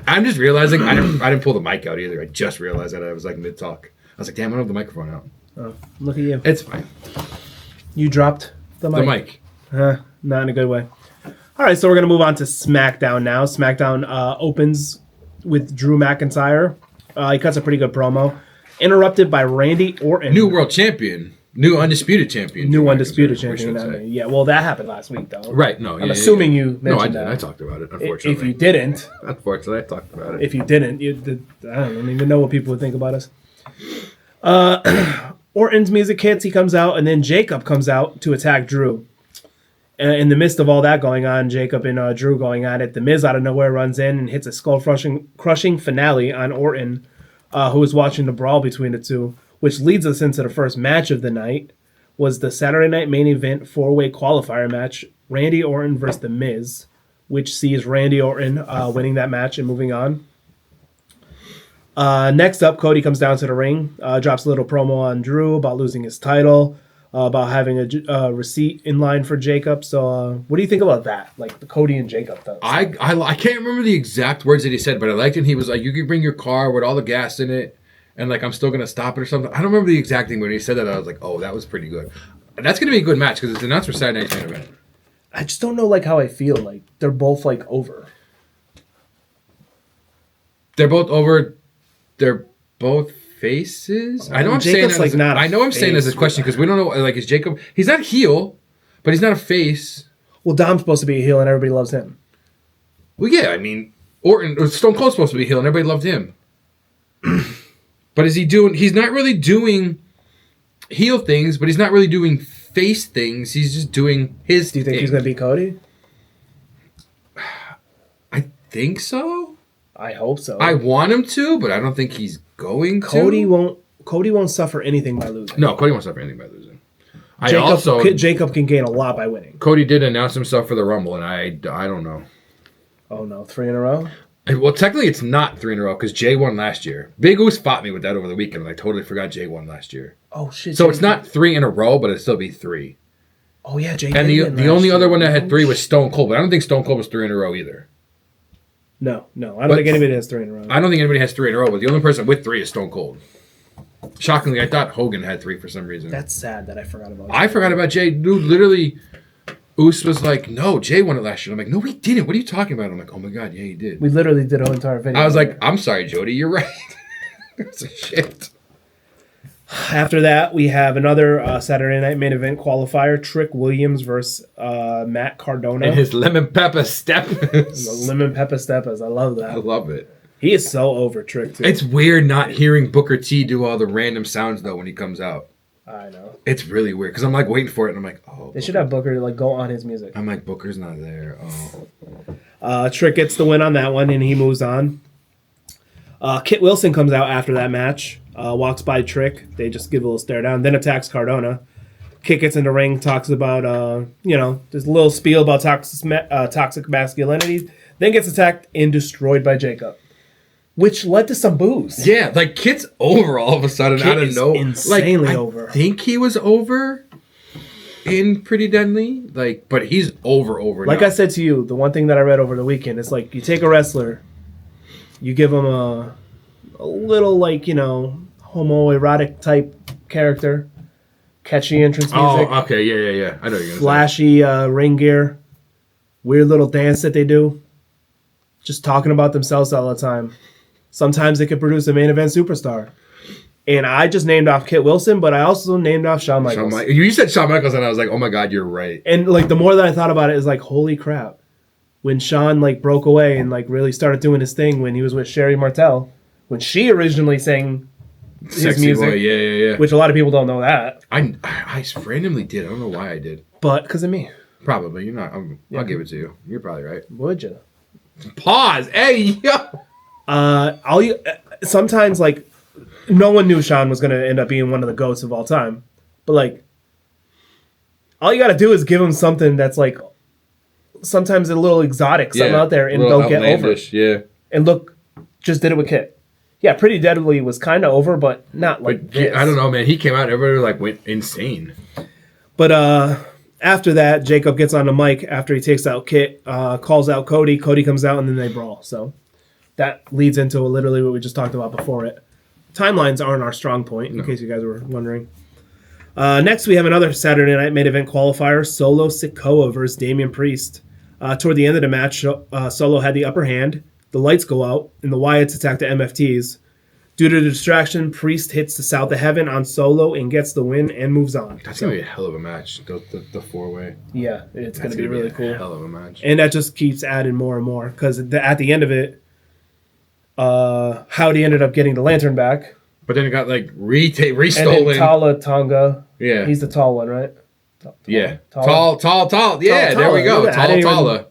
Speaker 1: I'm just realizing I didn't pull the mic out either. I just realized that I was like mid-talk. I was like, damn, I don't have the microphone out.
Speaker 2: Oh, look at you.
Speaker 1: It's fine.
Speaker 2: You dropped the mic. Not in a good way. All right, so we're going to move on to SmackDown now. SmackDown opens with Drew McIntyre. He cuts a pretty good promo. Interrupted by Randy Orton.
Speaker 1: New world champion. New undisputed champion.
Speaker 2: New undisputed champion. Yeah, well, that happened last week, though.
Speaker 1: Right, no.
Speaker 2: I'm assuming you mentioned that.
Speaker 1: No, I talked about it, unfortunately.
Speaker 2: If you didn't.
Speaker 1: Unfortunately, I talked about it.
Speaker 2: If you didn't, I don't even know what people would think about us. Orton's music hits, he comes out, and then Jacob comes out to attack Drew. In the midst of all that going on, Jacob and Drew going at it, The Miz out of nowhere runs in and hits a skull-crushing finale on Orton, who was watching the brawl between the two, which leads us into the first match of the night, was the Saturday Night Main Event 4-way qualifier match, Randy Orton versus The Miz, which sees Randy Orton winning that match and moving on. Next up, Cody comes down to the ring, drops a little promo on Drew about losing his title. about having a receipt in line for Jacob. So what do you think about that? Like the Cody and Jacob stuff.
Speaker 1: I can't remember the exact words that he said, but I liked it. He was like, you can bring your car with all the gas in it, and like I'm still going to stop it or something. I don't remember the exact thing, but when he said that, I was like, oh, that was pretty good. And that's going to be a good match because it's announced for Saturday Night's Main Event.
Speaker 2: I just don't know like how I feel. Like they're both like over.
Speaker 1: They're both over. They're both faces. I know I'm
Speaker 2: Jacob's
Speaker 1: saying that. I know I'm saying as a question because we don't know. Like, is Jacob? He's not a heel, but he's not a face.
Speaker 2: Well, Dom's supposed to be a heel, and everybody loves him.
Speaker 1: Well, yeah. I mean, or Stone Cold's supposed to be a heel, and everybody loved him. But is he doing? He's not really doing heel things, but he's not really doing face things. He's just doing his.
Speaker 2: Do you think he's going to beat Cody?
Speaker 1: I think so.
Speaker 2: I hope so.
Speaker 1: I want him to, but I don't think he's going to.
Speaker 2: Cody won't suffer anything by losing.
Speaker 1: No, Cody won't suffer anything by losing.
Speaker 2: Jacob can gain a lot by winning.
Speaker 1: Cody did announce himself for the Rumble, and I don't know.
Speaker 2: Oh no, 3 in a row?
Speaker 1: Well, technically it's not 3 in a row because Jay won last year. Big Oos fought me with that over the weekend, and I totally forgot Jay won last year.
Speaker 2: Oh shit!
Speaker 1: So it's not 3 in a row, but it'll still be 3.
Speaker 2: Oh yeah, Jay.
Speaker 1: And the only other one that had 3 was Stone Cold, but I don't think Stone Cold was 3 in a row either.
Speaker 2: No, I don't think anybody has 3 in a row.
Speaker 1: I don't think anybody has 3 in a row, but the only person with 3 is Stone Cold. Shockingly, I thought Hogan had 3 for some reason.
Speaker 2: That's sad that I forgot about.
Speaker 1: I forgot about Jay. Dude, literally, Oos was like, "No, Jay won it last year." I'm like, "No, we didn't. What are you talking about?" I'm like, "Oh my god, yeah, he did."
Speaker 2: We literally did a whole entire video.
Speaker 1: I was like, "I'm sorry, Jody. You're right." It's a shit.
Speaker 2: After that, we have another Saturday Night Main Event qualifier: Trick Williams versus Matt Cardona.
Speaker 1: And his lemon pepper step.
Speaker 2: Lemon pepper steppers. I love that.
Speaker 1: I love it.
Speaker 2: He is so over Trick too.
Speaker 1: It's weird not hearing Booker T do all the random sounds though when he comes out.
Speaker 2: I know.
Speaker 1: It's really weird because I'm like waiting for it and I'm like, oh.
Speaker 2: They should have Booker like go on his music.
Speaker 1: I'm like, Booker's not there. Oh.
Speaker 2: Trick gets the win on that one and he moves on. Kit Wilson comes out after that match, walks by Trick. They just give a little stare down, then attacks Cardona. Kit gets in the ring, talks about, there's a little spiel about toxic masculinity, then gets attacked and destroyed by Jacob, which led to some boos.
Speaker 1: Yeah, like Kit's over all of a sudden
Speaker 2: Kit
Speaker 1: out of
Speaker 2: is
Speaker 1: nowhere.
Speaker 2: insanely over.
Speaker 1: I think he was over in Pretty Deadly, but he's over
Speaker 2: Like
Speaker 1: now.
Speaker 2: I said to you, the one thing that I read over the weekend is like you take a wrestler, you give him a little homoerotic type character, catchy entrance music.
Speaker 1: Oh, okay, yeah. I know you're gonna
Speaker 2: flashy ring gear, weird little dance that they do, just talking about themselves all the time. Sometimes they could produce a main event superstar. And I just named off Kit Wilson, but I also named off Shawn Michaels.
Speaker 1: You said Shawn Michaels, and I was like, oh my god, you're right.
Speaker 2: And the more that I thought about it, is like, holy crap. When Shawn broke away and really started doing his thing when he was with Sherry Martel, when she originally sang his
Speaker 1: Sexy
Speaker 2: music,
Speaker 1: boy, yeah.
Speaker 2: which a lot of people don't know that.
Speaker 1: I randomly did. I don't know why I did.
Speaker 2: But because of me.
Speaker 1: Probably. You're not. I'll give it to you. You're probably right.
Speaker 2: Would you?
Speaker 1: Pause. Hey, yo.
Speaker 2: Sometimes no one knew Shawn was going to end up being one of the GOATs of all time. But all you got to do is give him something that's sometimes a little exotic, something out there, and they'll get over it.
Speaker 1: Yeah.
Speaker 2: And look, just did it with Kit. Yeah, Pretty Deadly was kind of over, but not this.
Speaker 1: I don't know, man. He came out, everybody went insane.
Speaker 2: But after that, Jacob gets on the mic after he takes out Kit, calls out Cody. Cody comes out, and then they brawl. So that leads into literally what we just talked about before it. Timelines aren't our strong point, in case you guys were wondering. Next, we have another Saturday Night Main Event qualifier, Solo Sikoa versus Damian Priest. Toward the end of the match, Solo had the upper hand. The lights go out, and the Wyatts attack the MFTs. Due to the distraction, Priest hits the South of Heaven on Solo and gets the win and moves on.
Speaker 1: That's going to be a hell of a match, the four-way.
Speaker 2: Yeah, it's going to be really cool.
Speaker 1: Hell of a match.
Speaker 2: And that just keeps adding more and more, because at the end of it, Howdy ended up getting the lantern back.
Speaker 1: But then it got restolen.
Speaker 2: And then Tala Tonga.
Speaker 1: Yeah.
Speaker 2: He's the tall one, right?
Speaker 1: Yeah. Tall. Yeah, there we go. Tala.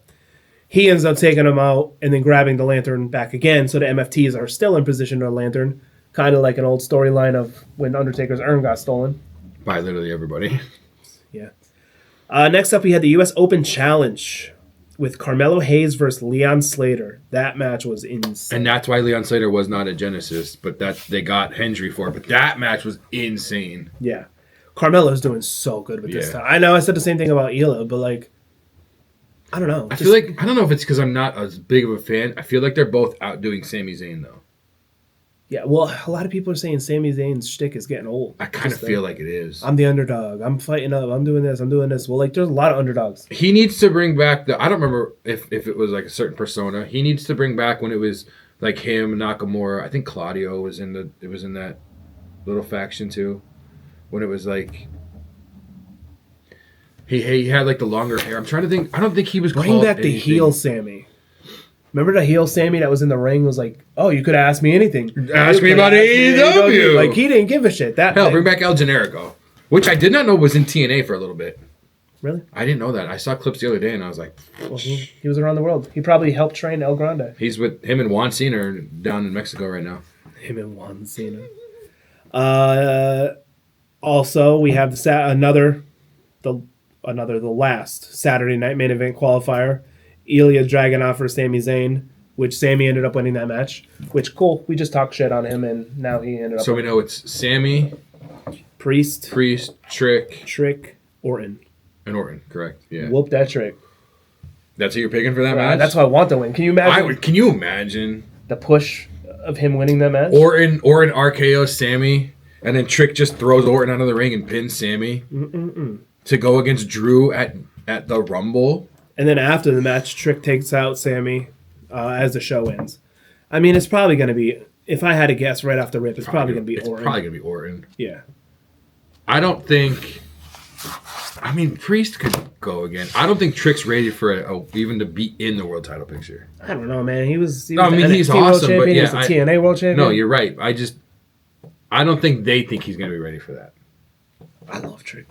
Speaker 2: He ends up taking him out and then grabbing the lantern back again, so the MFTs are still in position to the lantern. Kind of like an old storyline of when Undertaker's urn got stolen.
Speaker 1: By literally everybody.
Speaker 2: Yeah. Next up, we had the U.S. Open Challenge with Carmelo Hayes versus Leon Slater. That match was insane.
Speaker 1: And that's why Leon Slater was not at Genesis, but that they got Hendry for it. But that match was insane.
Speaker 2: Yeah. Carmelo's doing so good with this time. I know I said the same thing about Ela, but like, I don't know.
Speaker 1: I feel like, I don't know if it's because I'm not as big of a fan. I feel like they're both outdoing Sami Zayn, though.
Speaker 2: Yeah, well, a lot of people are saying Sami Zayn's shtick is getting old.
Speaker 1: I kind of feel like it is.
Speaker 2: I'm the underdog. I'm fighting up. I'm doing this. I'm doing this. Well, like, there's a lot of underdogs.
Speaker 1: He needs to bring back I don't remember if it was like a certain persona. He needs to bring back when it was like him, Nakamura. I think Claudio was in that little faction too. When it was like he had like the longer hair. I'm trying to think. I don't think he was
Speaker 2: Bring
Speaker 1: called
Speaker 2: back the
Speaker 1: anything.
Speaker 2: heel Sammy. Remember the heel Sammy that was in the ring was like, oh, you could ask me anything.
Speaker 1: Ask me about AEW.
Speaker 2: Like, he didn't give a shit.
Speaker 1: Bring back El Generico, which I did not know was in TNA for a little bit.
Speaker 2: Really?
Speaker 1: I didn't know that. I saw clips the other day and I was like,
Speaker 2: well, he was around the world. He probably helped train El Grande.
Speaker 1: He's with him and Juan Cena are down in Mexico right now.
Speaker 2: Him and Juan Cena. Also, we have the last Saturday night main event qualifier. Ilya Dragunov for Sami Zayn, which Sami ended up winning that match. Which, cool. We just talked shit on him, and now he ended up.
Speaker 1: So we know it's Sami,
Speaker 2: Priest,
Speaker 1: Trick,
Speaker 2: Orton.
Speaker 1: And Orton, correct? Yeah.
Speaker 2: Whoop that Trick.
Speaker 1: That's who you're picking for that match?
Speaker 2: That's why I want to win. Can you imagine?
Speaker 1: Can you imagine
Speaker 2: the push of him winning that match?
Speaker 1: Orton RKO Sami, and then Trick just throws Orton out of the ring and pins Sami to go against Drew at the Rumble.
Speaker 2: And then after the match, Trick takes out Sami as the show ends. I mean, it's probably going to be, if I had to guess right off the rip, it's probably going to be Orton.
Speaker 1: It's probably going to be Orton.
Speaker 2: Yeah.
Speaker 1: I don't think... I mean, Priest could go again. I don't think Trick's ready for even to be in the world title picture.
Speaker 2: I don't know, man. He was
Speaker 1: no, I mean, he's awesome, but yeah.
Speaker 2: He was the TNA world champion.
Speaker 1: No, you're right. I don't think they think he's going to be ready for that.
Speaker 2: I love Trick.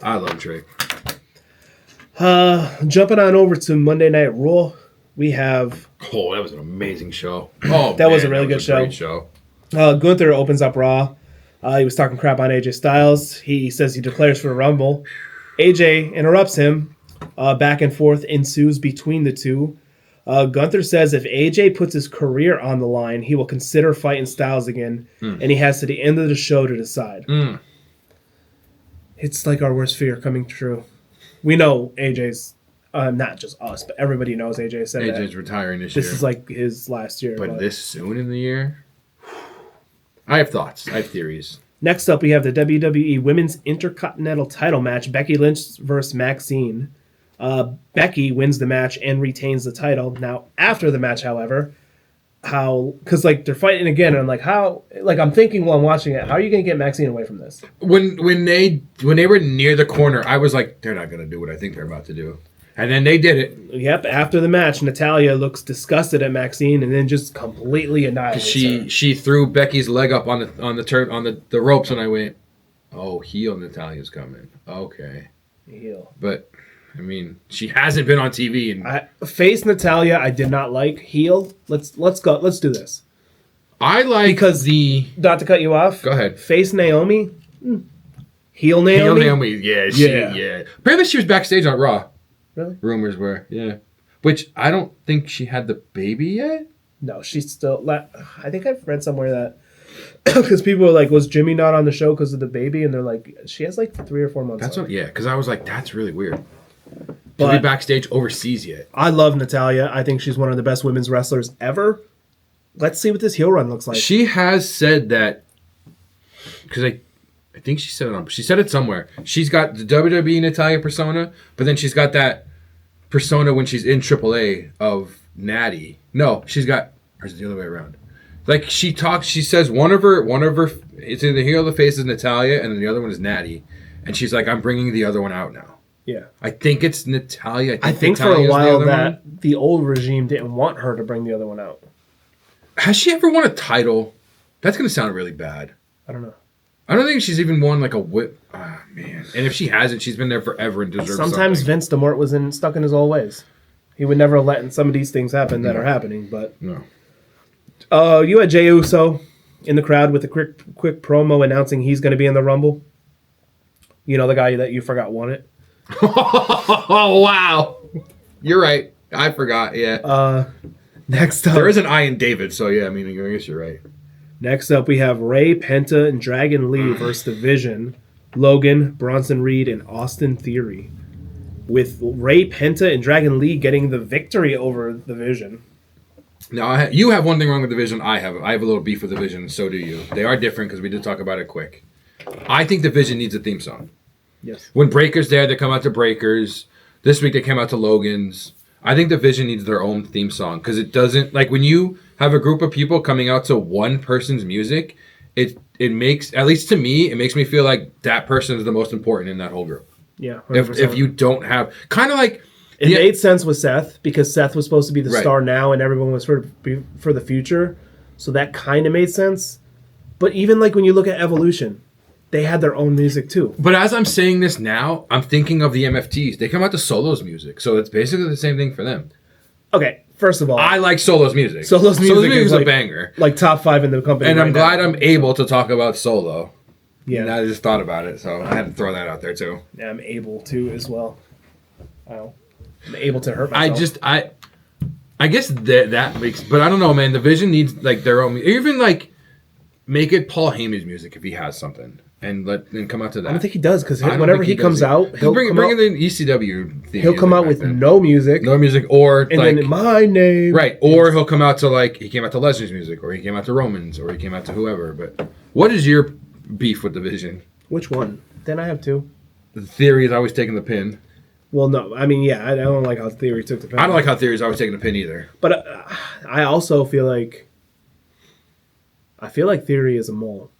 Speaker 2: Jumping on over to Monday Night Raw, we have...
Speaker 1: Oh, that was an amazing show. Oh,
Speaker 2: that was a really good show.
Speaker 1: Great show.
Speaker 2: Gunther opens up Raw. He was talking crap on AJ Styles. He says he declares for the Rumble. AJ interrupts him. Back and forth ensues between the two. Gunther says if AJ puts his career on the line, he will consider fighting Styles again, and he has to the end of the show to decide. It's like our worst fear coming true. We know AJ's, not just us, but everybody knows AJ said that.
Speaker 1: AJ's retiring this year.
Speaker 2: This is like his last year.
Speaker 1: But this soon in the year? I have thoughts. I have theories.
Speaker 2: Next up, we have the WWE Women's Intercontinental title match, Becky Lynch versus Maxine. Becky wins the match and retains the title. Now, after the match, however, because like they're fighting again, and I'm like, I'm thinking while I'm watching it, how are you going to get Maxine away from this?
Speaker 1: When they were near the corner, I was like, they're not going to do what I think they're about to do. And then they did it.
Speaker 2: Yep. After the match, Natalya looks disgusted at Maxine and then just completely annihilates her.
Speaker 1: She threw Becky's leg up on the ropes, and I went, oh, heel Natalya's coming. Okay.
Speaker 2: Heel.
Speaker 1: But I mean, she hasn't been on TV. And
Speaker 2: face Natalya, I did not like. Heel, let's go. Let's do this.
Speaker 1: I like
Speaker 2: not to cut you off.
Speaker 1: Go ahead.
Speaker 2: Face Naomi. Heel Naomi.
Speaker 1: Heel Naomi. Yeah. Apparently, she was backstage on Raw.
Speaker 2: Really?
Speaker 1: Rumors were, yeah. Which I don't think she had the baby yet.
Speaker 2: No, she's still. I think I've read somewhere that because people were like, "Was Jimmy not on the show because of the baby?" And they're like, "She has like 3 or 4 months."
Speaker 1: That's what, yeah. Because I was like, "That's really weird." To be backstage overseas yet?
Speaker 2: I love Natalya. I think she's one of the best women's wrestlers ever. Let's see what this heel run looks like.
Speaker 1: She has said that because I think she said it she said it somewhere. She's got the WWE Natalya persona, but then she's got that persona when she's in AAA of Natty. No, she's got, or is it the other way around? Like she says one of her, it's either the heel or the face is Natalya, and then the other one is Natty, and she's like, I'm bringing the other one out now.
Speaker 2: Yeah,
Speaker 1: I think it's Natalya.
Speaker 2: I think for a while that the old regime didn't want her to bring the other one out.
Speaker 1: Has she ever won a title? That's gonna sound really bad.
Speaker 2: I don't know.
Speaker 1: I don't think she's even won like a whip. Ah, man. And if she hasn't, she's been there forever and deserves
Speaker 2: Sometimes
Speaker 1: something.
Speaker 2: Vince DeMort stuck in his old ways. He would never let some of these things happen that are happening. But
Speaker 1: no.
Speaker 2: You had Jey Uso in the crowd with a quick promo announcing he's going to be in the Rumble. You know, the guy that you forgot won it.
Speaker 1: Oh, wow. You're right. I forgot, yeah.
Speaker 2: Next up.
Speaker 1: There is an I in David, so yeah, I mean, I guess you're right.
Speaker 2: Next up, we have Ray, Penta, and Dragon Lee versus The Vision. Logan, Bronson Reed, and Austin Theory, with Ray Penta and Dragon Lee getting the victory over the Vision.
Speaker 1: Now, you have one thing wrong with the Vision. I have a little beef with the Vision, and so do you. They are different because we did talk about it quick. I think the Vision needs a theme song.
Speaker 2: Yes.
Speaker 1: When Breaker's there, they come out to Breaker's. This week they came out to Logan's. I think the Vision needs their own theme song because it doesn't, like when you have a group of people coming out to one person's music, it makes, at least to me, it makes me feel like that person is the most important in that whole group.
Speaker 2: Yeah.
Speaker 1: If you don't have, kind of like,
Speaker 2: it made sense with Seth because Seth was supposed to be the star now and everyone was for the future. So that kind of made sense. But even like when you look at Evolution, they had their own music too.
Speaker 1: But as I'm saying this now, I'm thinking of the MFTs. They come out to Solo's music. So it's basically the same thing for them.
Speaker 2: Okay, first of all,
Speaker 1: I like Solo's music.
Speaker 2: Solo's music is
Speaker 1: like, a banger.
Speaker 2: Like top 5 in the company.
Speaker 1: And I'm glad I'm able to talk about Solo.
Speaker 2: Yeah.
Speaker 1: And I just thought about it, so I had to throw that out there too.
Speaker 2: Yeah, I'm able to as well. I'm able to hurt myself.
Speaker 1: I guess that makes, but I don't know, man. The Vision needs like their own, even like make it Paul Heyman's music if he has something, and come out to that.
Speaker 2: I don't think he does because whenever he comes out, he'll
Speaker 1: bring in the ECW theme.
Speaker 2: He'll come out with no music,
Speaker 1: or
Speaker 2: and
Speaker 1: like
Speaker 2: then my name,
Speaker 1: right? Or he'll come out to like he came out to Leslie's music, or he came out to Roman's, or he came out to whoever. But what is your beef with the Vision?
Speaker 2: Which one? Then I have 2.
Speaker 1: The Theory is always taking the pin.
Speaker 2: Well, no, I mean, yeah, I don't like how Theory took the pin.
Speaker 1: I don't like how Theory's always taking the pin either.
Speaker 2: But I also feel like Theory is a mole.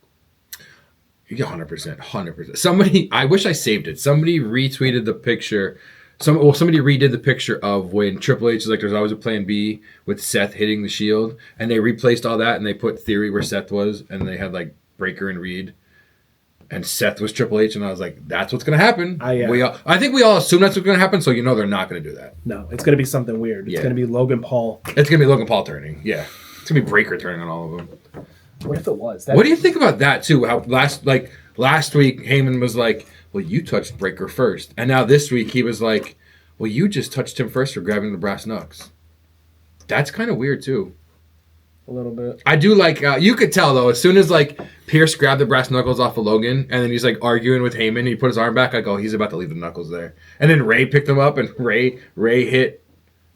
Speaker 1: Yeah, 100%. I wish I saved it. Somebody retweeted the picture. Somebody redid the picture of when Triple H is like, there's always a plan B with Seth hitting the Shield, and they replaced all that and they put Theory where Seth was, and they had like Breaker and Reed, and Seth was Triple H, and I was like, that's what's gonna happen. I think we all assume that's what's gonna happen, so they're not gonna do that.
Speaker 2: No, it's gonna be something weird. It's gonna be Logan Paul.
Speaker 1: It's gonna be Logan Paul turning. Yeah, it's gonna be Breaker turning on all of them.
Speaker 2: What if it was?
Speaker 1: What do you think about that too? How last week Heyman was like, well, you touched Breaker first, and now this week he was like, well, you just touched him first for grabbing the brass knucks. That's kind of weird too.
Speaker 2: A little bit.
Speaker 1: I do like, you could tell though, as soon as like Pierce grabbed the brass knuckles off of Logan, and then he's like arguing with Heyman, he put his arm back, I go, he's about to leave the knuckles there. And then Ray picked them up, and Ray hit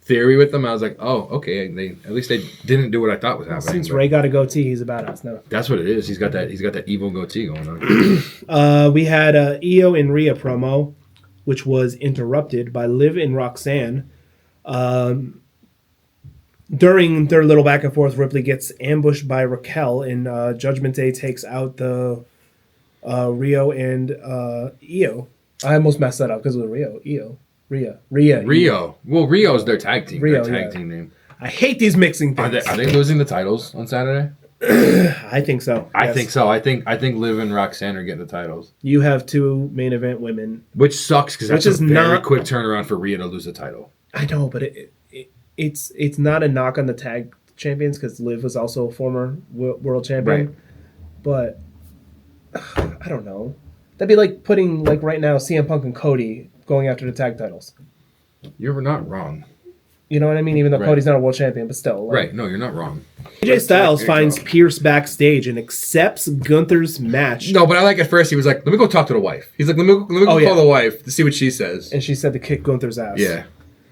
Speaker 1: Theory with them. I was like, oh, okay, at least they didn't do what I thought was happening.
Speaker 2: Since Ray got a goatee, he's a badass now.
Speaker 1: That's what it is. He's got that evil goatee going on.
Speaker 2: We had Io and Rhea promo, which was interrupted by Liv and Roxanne. During their little back and forth, Ripley gets ambushed by Raquel, and Judgment Day takes out the Rio and Io. I almost messed that up because it was Rhea.
Speaker 1: Well, Rio's their tag team.
Speaker 2: Rio,
Speaker 1: their tag team name.
Speaker 2: I hate these mixing things.
Speaker 1: Are they losing the titles on Saturday?
Speaker 2: I think so.
Speaker 1: I think so. I think Liv and Roxanne are getting the titles.
Speaker 2: You have 2 main event women,
Speaker 1: which sucks because that's a very quick turnaround for Rhea to lose the title.
Speaker 2: I know, but it's not a knock on the tag champions because Liv was also a former world champion.
Speaker 1: Right.
Speaker 2: But I don't know. That'd be like putting right now CM Punk and Cody going after the tag titles.
Speaker 1: You're not wrong.
Speaker 2: You know what I mean? Even though Cody's not a world champion, but still.
Speaker 1: Right. No, you're not wrong.
Speaker 2: AJ Styles finds Pierce backstage and accepts Gunther's match.
Speaker 1: No, but I like at first he was like, let me go talk to the wife. He's like, let me go call the wife to see what she says.
Speaker 2: And she said to kick Gunther's ass.
Speaker 1: Yeah.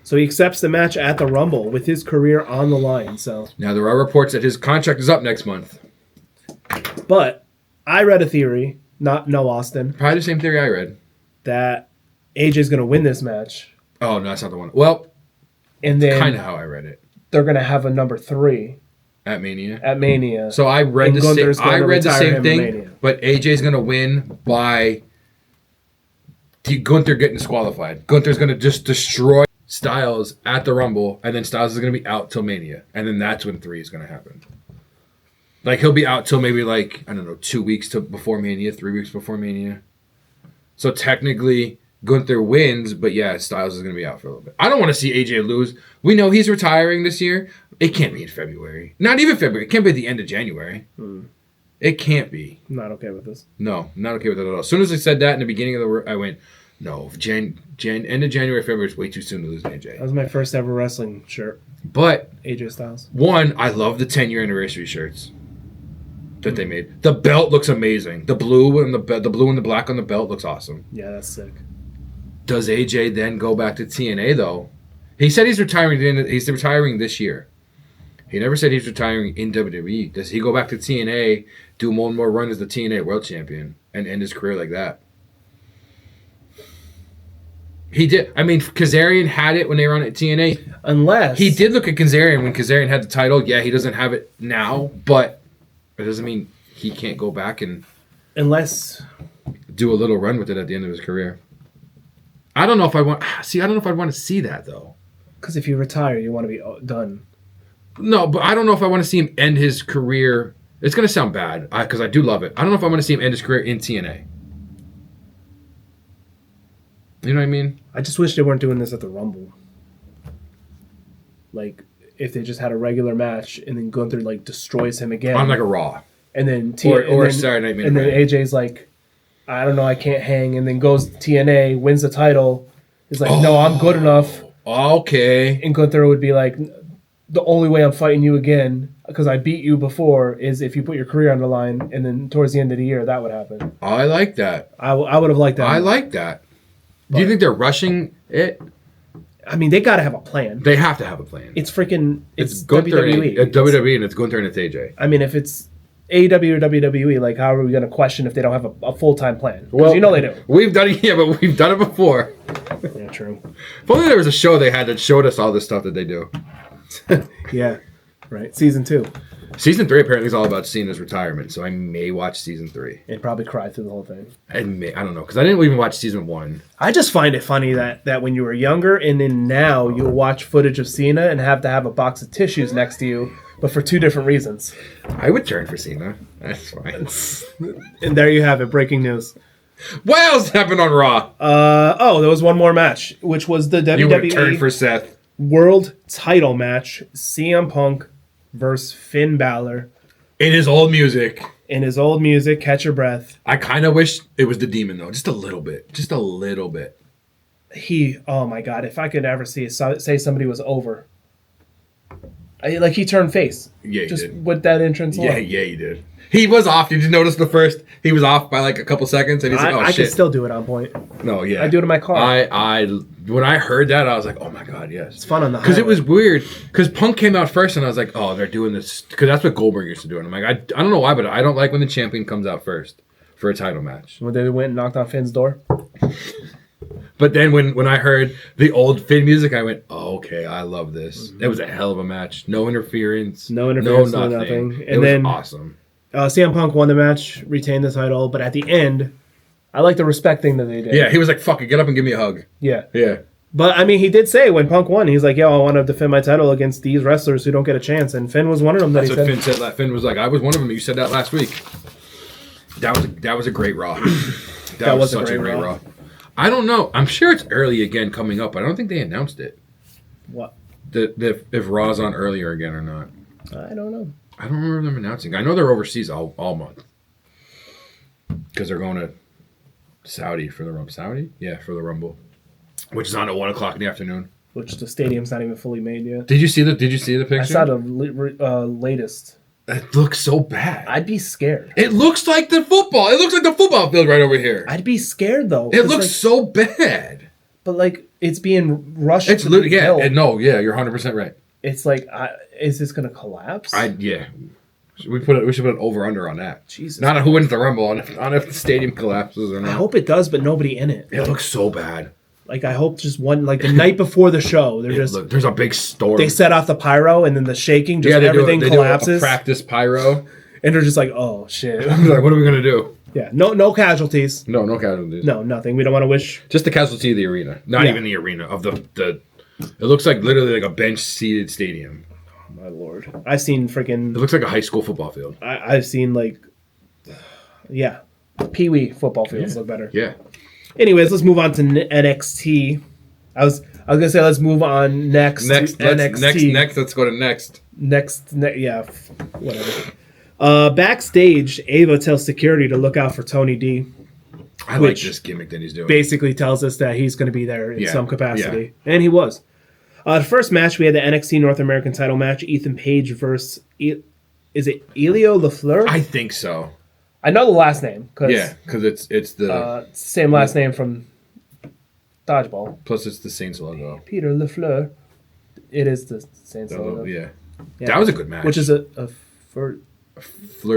Speaker 2: So he accepts the match at the Rumble with his career on the line. So
Speaker 1: now there are reports that his contract is up next month.
Speaker 2: But I read a theory, no Austin.
Speaker 1: Probably the same theory I read.
Speaker 2: That AJ's going to win this match.
Speaker 1: Oh, no, that's not the one. Well,
Speaker 2: and then
Speaker 1: kind of how I read it.
Speaker 2: They're going to have a number 3
Speaker 1: at Mania.
Speaker 2: So
Speaker 1: I read the same thing, but AJ's going to win by Gunther getting disqualified. Gunther's going to just destroy Styles at the Rumble, and then Styles is going to be out till Mania, and then that's when 3 is going to happen. Like he'll be out till maybe 2 weeks before Mania, 3 weeks before Mania. So technically, Gunther wins, but yeah, Styles is going to be out for a little bit. I don't want to see AJ lose. We know he's retiring this year. It can't be in February. Not even February. It can't be at the end of January. It can't be.
Speaker 2: I'm not okay with this.
Speaker 1: No, not okay with it at all. As soon as I said that in the beginning of the I went, no, end of January, February is way too soon to lose AJ.
Speaker 2: That was my first ever wrestling shirt.
Speaker 1: But
Speaker 2: AJ Styles.
Speaker 1: One, I love the 10-year anniversary shirts. that they made. The belt looks amazing. The blue and the blue and the black on the belt looks awesome.
Speaker 2: Yeah, that's sick.
Speaker 1: Does AJ then go back to TNA though? He said he's retiring. He's retiring this year. He never said he's retiring in WWE. Does he go back to TNA, do one more run as the TNA World Champion, and end his career like that? He did. I mean, Kazarian had it when they were on at TNA.
Speaker 2: Unless
Speaker 1: he did look at Kazarian when Kazarian had the title. Yeah, he doesn't have it now, but it doesn't mean he can't go back and do a little run with it at the end of his career. I don't know if I want. See, I don't know if I'd want to see that though.
Speaker 2: Because if you retire, you want to be done.
Speaker 1: No, but I don't know if I want to see him end his career. It's going to sound bad because I do love it. I don't know if I want to see him end his career in TNA. You know what I mean?
Speaker 2: I just wish they weren't doing this at the Rumble. Like, if they just had a regular match and then Gunther, like, destroys him again.
Speaker 1: On, like, a Raw.
Speaker 2: And then...
Speaker 1: Or a Saturday Night Main
Speaker 2: And then
Speaker 1: event.
Speaker 2: AJ's like, I don't know, I can't hang. And then goes to TNA, wins the title. He's like, no, I'm good enough.
Speaker 1: Okay.
Speaker 2: And Gunther would be like, the only way I'm fighting you again, because I beat you before, is if you put your career on the line. And then towards the end of the year, that would happen.
Speaker 1: I like that.
Speaker 2: I would have liked that.
Speaker 1: I like that. Do you think they're rushing it?
Speaker 2: I mean, they got to have a plan.
Speaker 1: They have to have a plan.
Speaker 2: It's freaking... It's
Speaker 1: Gunther
Speaker 2: WWE.
Speaker 1: It's WWE and it's Gunther and it's AJ.
Speaker 2: I mean, if it's AEW or WWE, like, how are we going to question if they don't have a full-time plan? Because
Speaker 1: Well,
Speaker 2: you know they do.
Speaker 1: We've done it, yeah, but we've done it before.
Speaker 2: Yeah, true.
Speaker 1: If only there was a show they had that showed us all this stuff that they do.
Speaker 2: Yeah, right. Season 2.
Speaker 1: Season 3 apparently is all about Cena's retirement, so I may watch Season 3.
Speaker 2: And probably cry through the whole thing.
Speaker 1: I don't know, because I didn't even watch Season 1.
Speaker 2: I just find it funny that when you were younger and then now you'll watch footage of Cena and have to have a box of tissues next to you, but for two different reasons.
Speaker 1: I would turn for Cena. That's fine.
Speaker 2: And there you have it. Breaking news.
Speaker 1: What else happened on Raw?
Speaker 2: There was one more match, which was the
Speaker 1: You would turn
Speaker 2: WWE
Speaker 1: for Seth.
Speaker 2: World Title match. CM Punk versus Finn Balor.
Speaker 1: In his old music.
Speaker 2: In his old music, Catch Your Breath.
Speaker 1: I kind of wish it was the Demon, though. Just a little bit. Just a little bit.
Speaker 2: Oh my God, if I could ever say somebody was over. He turned face.
Speaker 1: Yeah, he
Speaker 2: just
Speaker 1: did.
Speaker 2: with that entrance alone.
Speaker 1: Yeah, he did. He was off. Did you notice the first? He was off by like a couple seconds, and he's like, "Oh
Speaker 2: I
Speaker 1: shit!"
Speaker 2: can still do it on point.
Speaker 1: No, yeah,
Speaker 2: I do it in my car.
Speaker 1: When I heard that, I was like, "Oh my god, yes!"
Speaker 2: It's fun on the
Speaker 1: because it
Speaker 2: highway.
Speaker 1: was weird. Because Punk came out first, and I was like, "Oh, they're doing this," because that's what Goldberg used to do. And I'm like, I don't know why, but I don't like when the champion comes out first for a title match.
Speaker 2: When they went and knocked on Finn's door.
Speaker 1: But then when I heard the old Finn music, I went, oh, okay, I love this. It was a hell of a match. No interference.
Speaker 2: No interference, no
Speaker 1: nothing.
Speaker 2: nothing.
Speaker 1: It
Speaker 2: And
Speaker 1: was
Speaker 2: then
Speaker 1: awesome.
Speaker 2: CM Punk won the match, retained the title, but at the end, I like the respect thing that they did.
Speaker 1: Yeah, he was like, fuck it, get up and give me a hug.
Speaker 2: Yeah.
Speaker 1: Yeah.
Speaker 2: But, I mean, he did say when Punk won, he's like, I want to defend my title against these wrestlers who don't get a chance. And Finn was one of them.
Speaker 1: That's what Finn said. Finn was like, I was one of them. You said that last week. That was a great Raw. That was such a great Raw. I don't know. I'm sure it's early again coming up. I don't think they announced it.
Speaker 2: What?
Speaker 1: If Raw's on earlier again or not.
Speaker 2: I don't know.
Speaker 1: I don't remember them announcing. I know they're overseas all month. Because they're going to Saudi for the Rumble. Saudi? Yeah, for the Rumble. Which is on at 1 o'clock in the afternoon.
Speaker 2: Which the stadium's not even fully made yet.
Speaker 1: Did you see the picture?
Speaker 2: I saw the latest.
Speaker 1: It looks so bad.
Speaker 2: I'd be scared.
Speaker 1: It looks like the football. It looks like the football field right over here.
Speaker 2: I'd be scared though.
Speaker 1: It looks so bad.
Speaker 2: But like it's being rushed.
Speaker 1: It's literally you're 100% right.
Speaker 2: It's like, is this gonna collapse?
Speaker 1: We should put an over under on that.
Speaker 2: Jesus.
Speaker 1: Not on who wins the Rumble, on if the stadium collapses or not.
Speaker 2: I hope it does, but nobody in it.
Speaker 1: It looks so bad.
Speaker 2: Like I hope just one the night before the show,
Speaker 1: there's a big storm.
Speaker 2: They set off the pyro and then the shaking, everything collapses.
Speaker 1: Do a practice pyro,
Speaker 2: and they're just like, oh shit.
Speaker 1: Like, what are we gonna do?
Speaker 2: Yeah, no casualties.
Speaker 1: No casualties.
Speaker 2: No, nothing. We don't want to wish.
Speaker 1: Just the casualty of the arena, not even the arena of the. It looks like literally like a bench seated stadium.
Speaker 2: Oh, my lord, I've seen freaking.
Speaker 1: It looks like a high school football field.
Speaker 2: I've seen Pee-wee football fields look better.
Speaker 1: Yeah.
Speaker 2: Anyways, let's move on to NXT. I was gonna say let's move on next. NXT.
Speaker 1: Next. Let's go to next.
Speaker 2: Whatever. Backstage, Ava tells security to look out for Tony D.
Speaker 1: I like this gimmick that he's doing.
Speaker 2: Basically tells us that he's going to be there in some capacity, and he was. The first match we had the NXT North American Title match: Ethan Page versus Is it Elio LaFleur?
Speaker 1: I think so.
Speaker 2: I know the last name because
Speaker 1: Because it's the
Speaker 2: same last name from Dodgeball.
Speaker 1: plus it's the Saints logo.
Speaker 2: Peter LaFleur. It is the Saints logo.
Speaker 1: Yeah. That was a good match.
Speaker 2: Which is a
Speaker 1: Fleur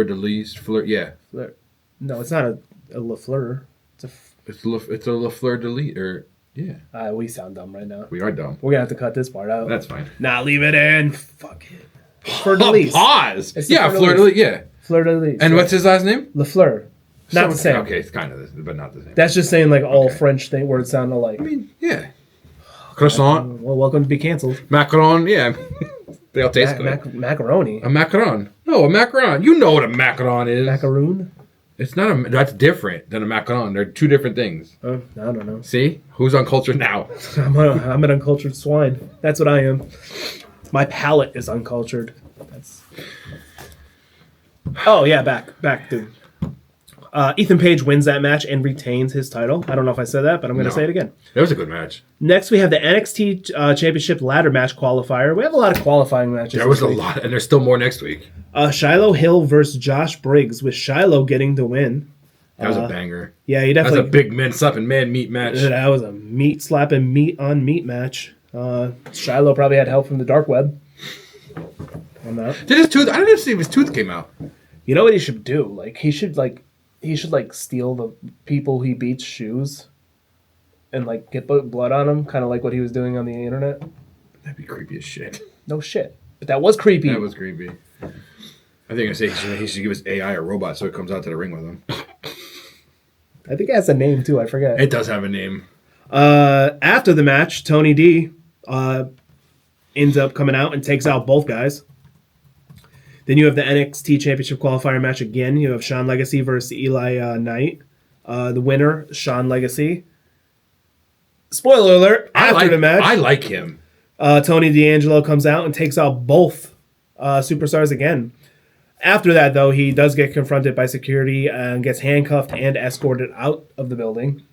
Speaker 1: de Lis. Yeah.
Speaker 2: Fleur. No, it's not a LaFleur.
Speaker 1: It's a LaFleur de Lis. Yeah.
Speaker 2: We sound dumb right now.
Speaker 1: We are dumb.
Speaker 2: We're gonna have to cut this part out.
Speaker 1: That's fine.
Speaker 2: Nah, leave it in. Fuck it. Fleur de Lis.
Speaker 1: Pause.
Speaker 2: It's the
Speaker 1: Yeah, Fleur de Lis. Yeah.
Speaker 2: Fleur de Lis.
Speaker 1: And what's his last name?
Speaker 2: LaFleur. Not the same.
Speaker 1: Okay, it's kind of, but not the same.
Speaker 2: That's just saying like all French words sound alike.
Speaker 1: I mean, yeah. Croissant.
Speaker 2: Well, welcome to be canceled.
Speaker 1: Macaron. Yeah. They all taste good.
Speaker 2: Macaroni.
Speaker 1: A macaron. No, a macaron. You know what a macaron is.
Speaker 2: Macaroon?
Speaker 1: It's not a. That's different than a macaron. They're two different things.
Speaker 2: I don't know.
Speaker 1: See? Who's uncultured now?
Speaker 2: I'm an uncultured swine. That's what I am. My palate is uncultured. Oh, yeah, back, dude. Ethan Page wins that match and retains his title. I don't know if I said that, but I'm going to say it again.
Speaker 1: That was a good match.
Speaker 2: Next, we have the NXT Championship ladder match qualifier. We have a lot of qualifying matches.
Speaker 1: There was a lot, and there's still more next week.
Speaker 2: Shiloh Hill versus Josh Briggs, with Shiloh getting the win.
Speaker 1: That was a banger.
Speaker 2: Yeah, he definitely.
Speaker 1: That was a big men slapping man meat match.
Speaker 2: That was a meat slapping meat on meat match. Shiloh probably had help from the dark web on that.
Speaker 1: Did his tooth? I didn't see if his tooth came out.
Speaker 2: You know what he should do? Like he should steal the people he beats shoes, and like get blood on them, kind of like what he was doing on the internet.
Speaker 1: That'd be creepy as shit.
Speaker 2: No shit, but that was creepy.
Speaker 1: That was creepy. I think I say he should give his AI a robot so it comes out to the ring with him.
Speaker 2: I think it has a name too. I forget.
Speaker 1: It does have a name.
Speaker 2: After the match, Tony D ends up coming out and takes out both guys. Then you have the NXT Championship qualifier match again. You have Shawn Legacy versus Eli Knight. The winner, Shawn Legacy. Spoiler alert, after the match.
Speaker 1: I like him.
Speaker 2: Tony D'Angelo comes out and takes out both superstars again. After that, though, he does get confronted by security and gets handcuffed and escorted out of the building.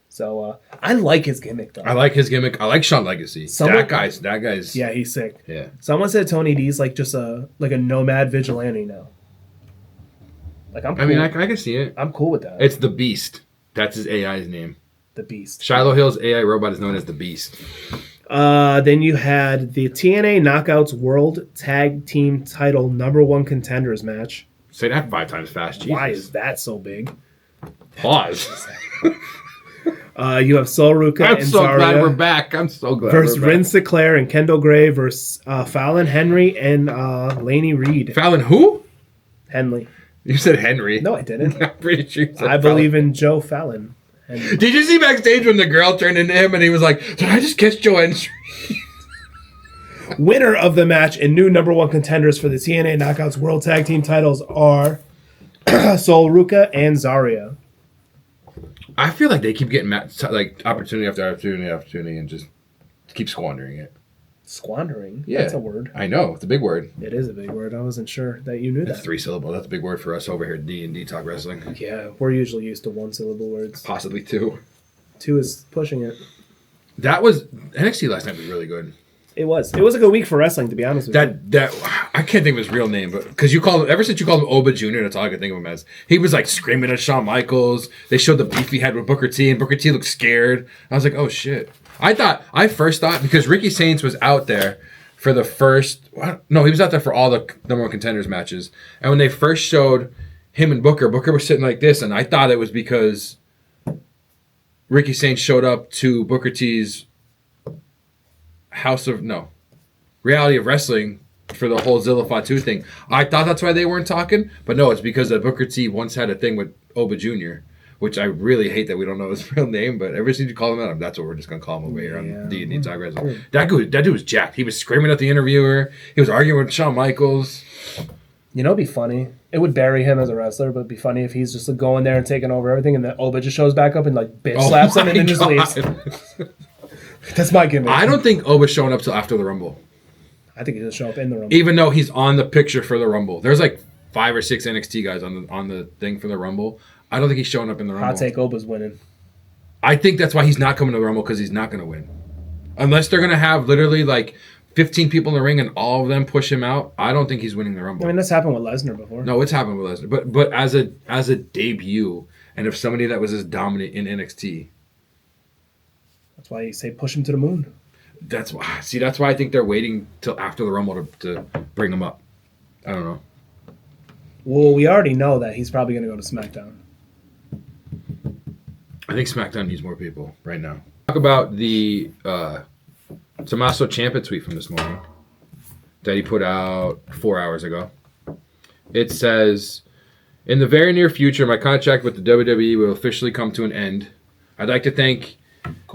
Speaker 2: So I like his gimmick, though.
Speaker 1: I like his gimmick. I like Shawn Legacy. That guy's.
Speaker 2: Yeah, he's sick.
Speaker 1: Yeah.
Speaker 2: Someone said Tony D's like just a nomad vigilante now. Like I'm. Cool.
Speaker 1: I mean, I can see it.
Speaker 2: I'm cool with that.
Speaker 1: It's the Beast. That's his AI's name.
Speaker 2: The Beast.
Speaker 1: Shiloh Hill's AI robot is known as the Beast.
Speaker 2: Then you had the TNA Knockouts World Tag Team Title #1 Contenders match.
Speaker 1: Say that 5 times fast. Jesus.
Speaker 2: Why is that so big?
Speaker 1: Pause.
Speaker 2: You have Sol Ruka and
Speaker 1: I'm so
Speaker 2: Zarya
Speaker 1: glad we're back. I'm so glad
Speaker 2: versus
Speaker 1: we're back.
Speaker 2: Rin Sinclair and Kendall Gray versus Fallon Henry and Laney Reed.
Speaker 1: Fallon who?
Speaker 2: Henley.
Speaker 1: You said Henry.
Speaker 2: No, I didn't.
Speaker 1: I'm pretty sure you said
Speaker 2: I believe in Joe Fallon.
Speaker 1: Henry. Did you see backstage when the girl turned into him and he was like, "Did I just kiss Joanne?"
Speaker 2: Winner of the match and new #1 contenders for the TNA Knockouts World Tag Team titles are Sol Ruka and Zarya.
Speaker 1: I feel like they keep getting opportunity after opportunity after opportunity and just keep squandering it.
Speaker 2: Squandering?
Speaker 1: Yeah.
Speaker 2: That's a word.
Speaker 1: I know. It's a big word.
Speaker 2: It is a big word. I wasn't sure that you knew
Speaker 1: It's
Speaker 2: that.
Speaker 1: 3 syllables. That's a big word for us over here at D&D Talk Wrestling.
Speaker 2: Yeah, we're usually used to 1-syllable words.
Speaker 1: Possibly 2.
Speaker 2: 2 is pushing it.
Speaker 1: That was... NXT last night was really good.
Speaker 2: It was. It was a good week for wrestling, to be honest with you.
Speaker 1: That I can't think of his real name, but because ever since you called him Oba Jr., that's all I could think of him as. He was like screaming at Shawn Michaels. They showed the beef he had with Booker T, and Booker T looked scared. I was like, oh shit. I first thought because Ricky Saints was out there for the first. No, he was out there for all the #1 contenders matches, and when they first showed him and Booker was sitting like this, and I thought it was because Ricky Saints showed up to Booker T's Reality of Wrestling for the whole Zilla Fatu thing. I thought that's why they weren't talking, but no, it's because Booker T once had a thing with Oba Jr., which I really hate that we don't know his real name, but ever since you call him out, that's what we're just going to call him over here on D&D Talk Wrestling. That dude was jacked. He was screaming at the interviewer. He was arguing with Shawn Michaels.
Speaker 2: You know, it'd be funny. It would bury him as a wrestler, but it'd be funny if he's just going there and taking over everything, and then Oba just shows back up and bitch slaps him and then just leaves. That's my gimmick.
Speaker 1: I don't think Oba's showing up till after the Rumble.
Speaker 2: I think he'll show up in the Rumble.
Speaker 1: Even though he's on the picture for the Rumble. There's 5 or 6 NXT guys on the thing for the Rumble. I don't think he's showing up in the Rumble.
Speaker 2: Hot take, Oba's winning.
Speaker 1: I think that's why he's not coming to the Rumble, because he's not going to win. Unless they're going to have literally 15 people in the ring and all of them push him out, I don't think he's winning the Rumble.
Speaker 2: I mean, that's happened with Lesnar before.
Speaker 1: No, it's happened with Lesnar. But as a debut, and if somebody that was as dominant in NXT,
Speaker 2: That's why you say push him to the moon.
Speaker 1: that's why I think they're waiting till after the Rumble to bring him up. I don't know.
Speaker 2: Well, we already know that he's probably going to go to SmackDown.
Speaker 1: I think SmackDown needs more people right now. Talk about the Tommaso Ciampa tweet from this morning that he put out 4 hours ago. It says, "In the very near future, my contract with the WWE will officially come to an end. I'd like to thank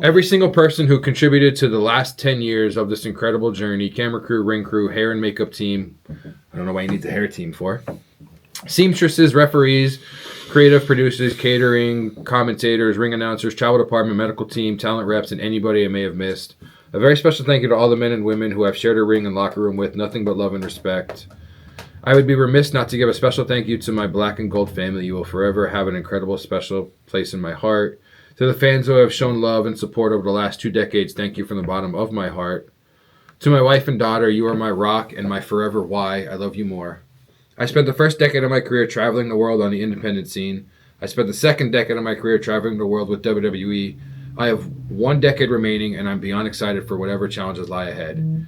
Speaker 1: every single person who contributed to the last 10 years of this incredible journey. Camera crew, ring crew, hair and makeup team." I don't know why you need the hair team for. "Seamstresses, referees, creative producers, catering, commentators, ring announcers, travel department, medical team, talent reps, and anybody I may have missed. A very special thank you to all the men and women who I've shared a ring and locker room with. Nothing but love and respect. I would be remiss not to give a special thank you to my black and gold family. You will forever have an incredible special place in my heart. To the fans who have shown love and support over the last 2 decades, thank you from the bottom of my heart. To my wife and daughter, you are my rock and my forever why. I love you more. I spent the first decade of my career traveling the world on the independent scene. I spent the second decade of my career traveling the world with WWE. I have 1 decade remaining, and I'm beyond excited for whatever challenges lie ahead.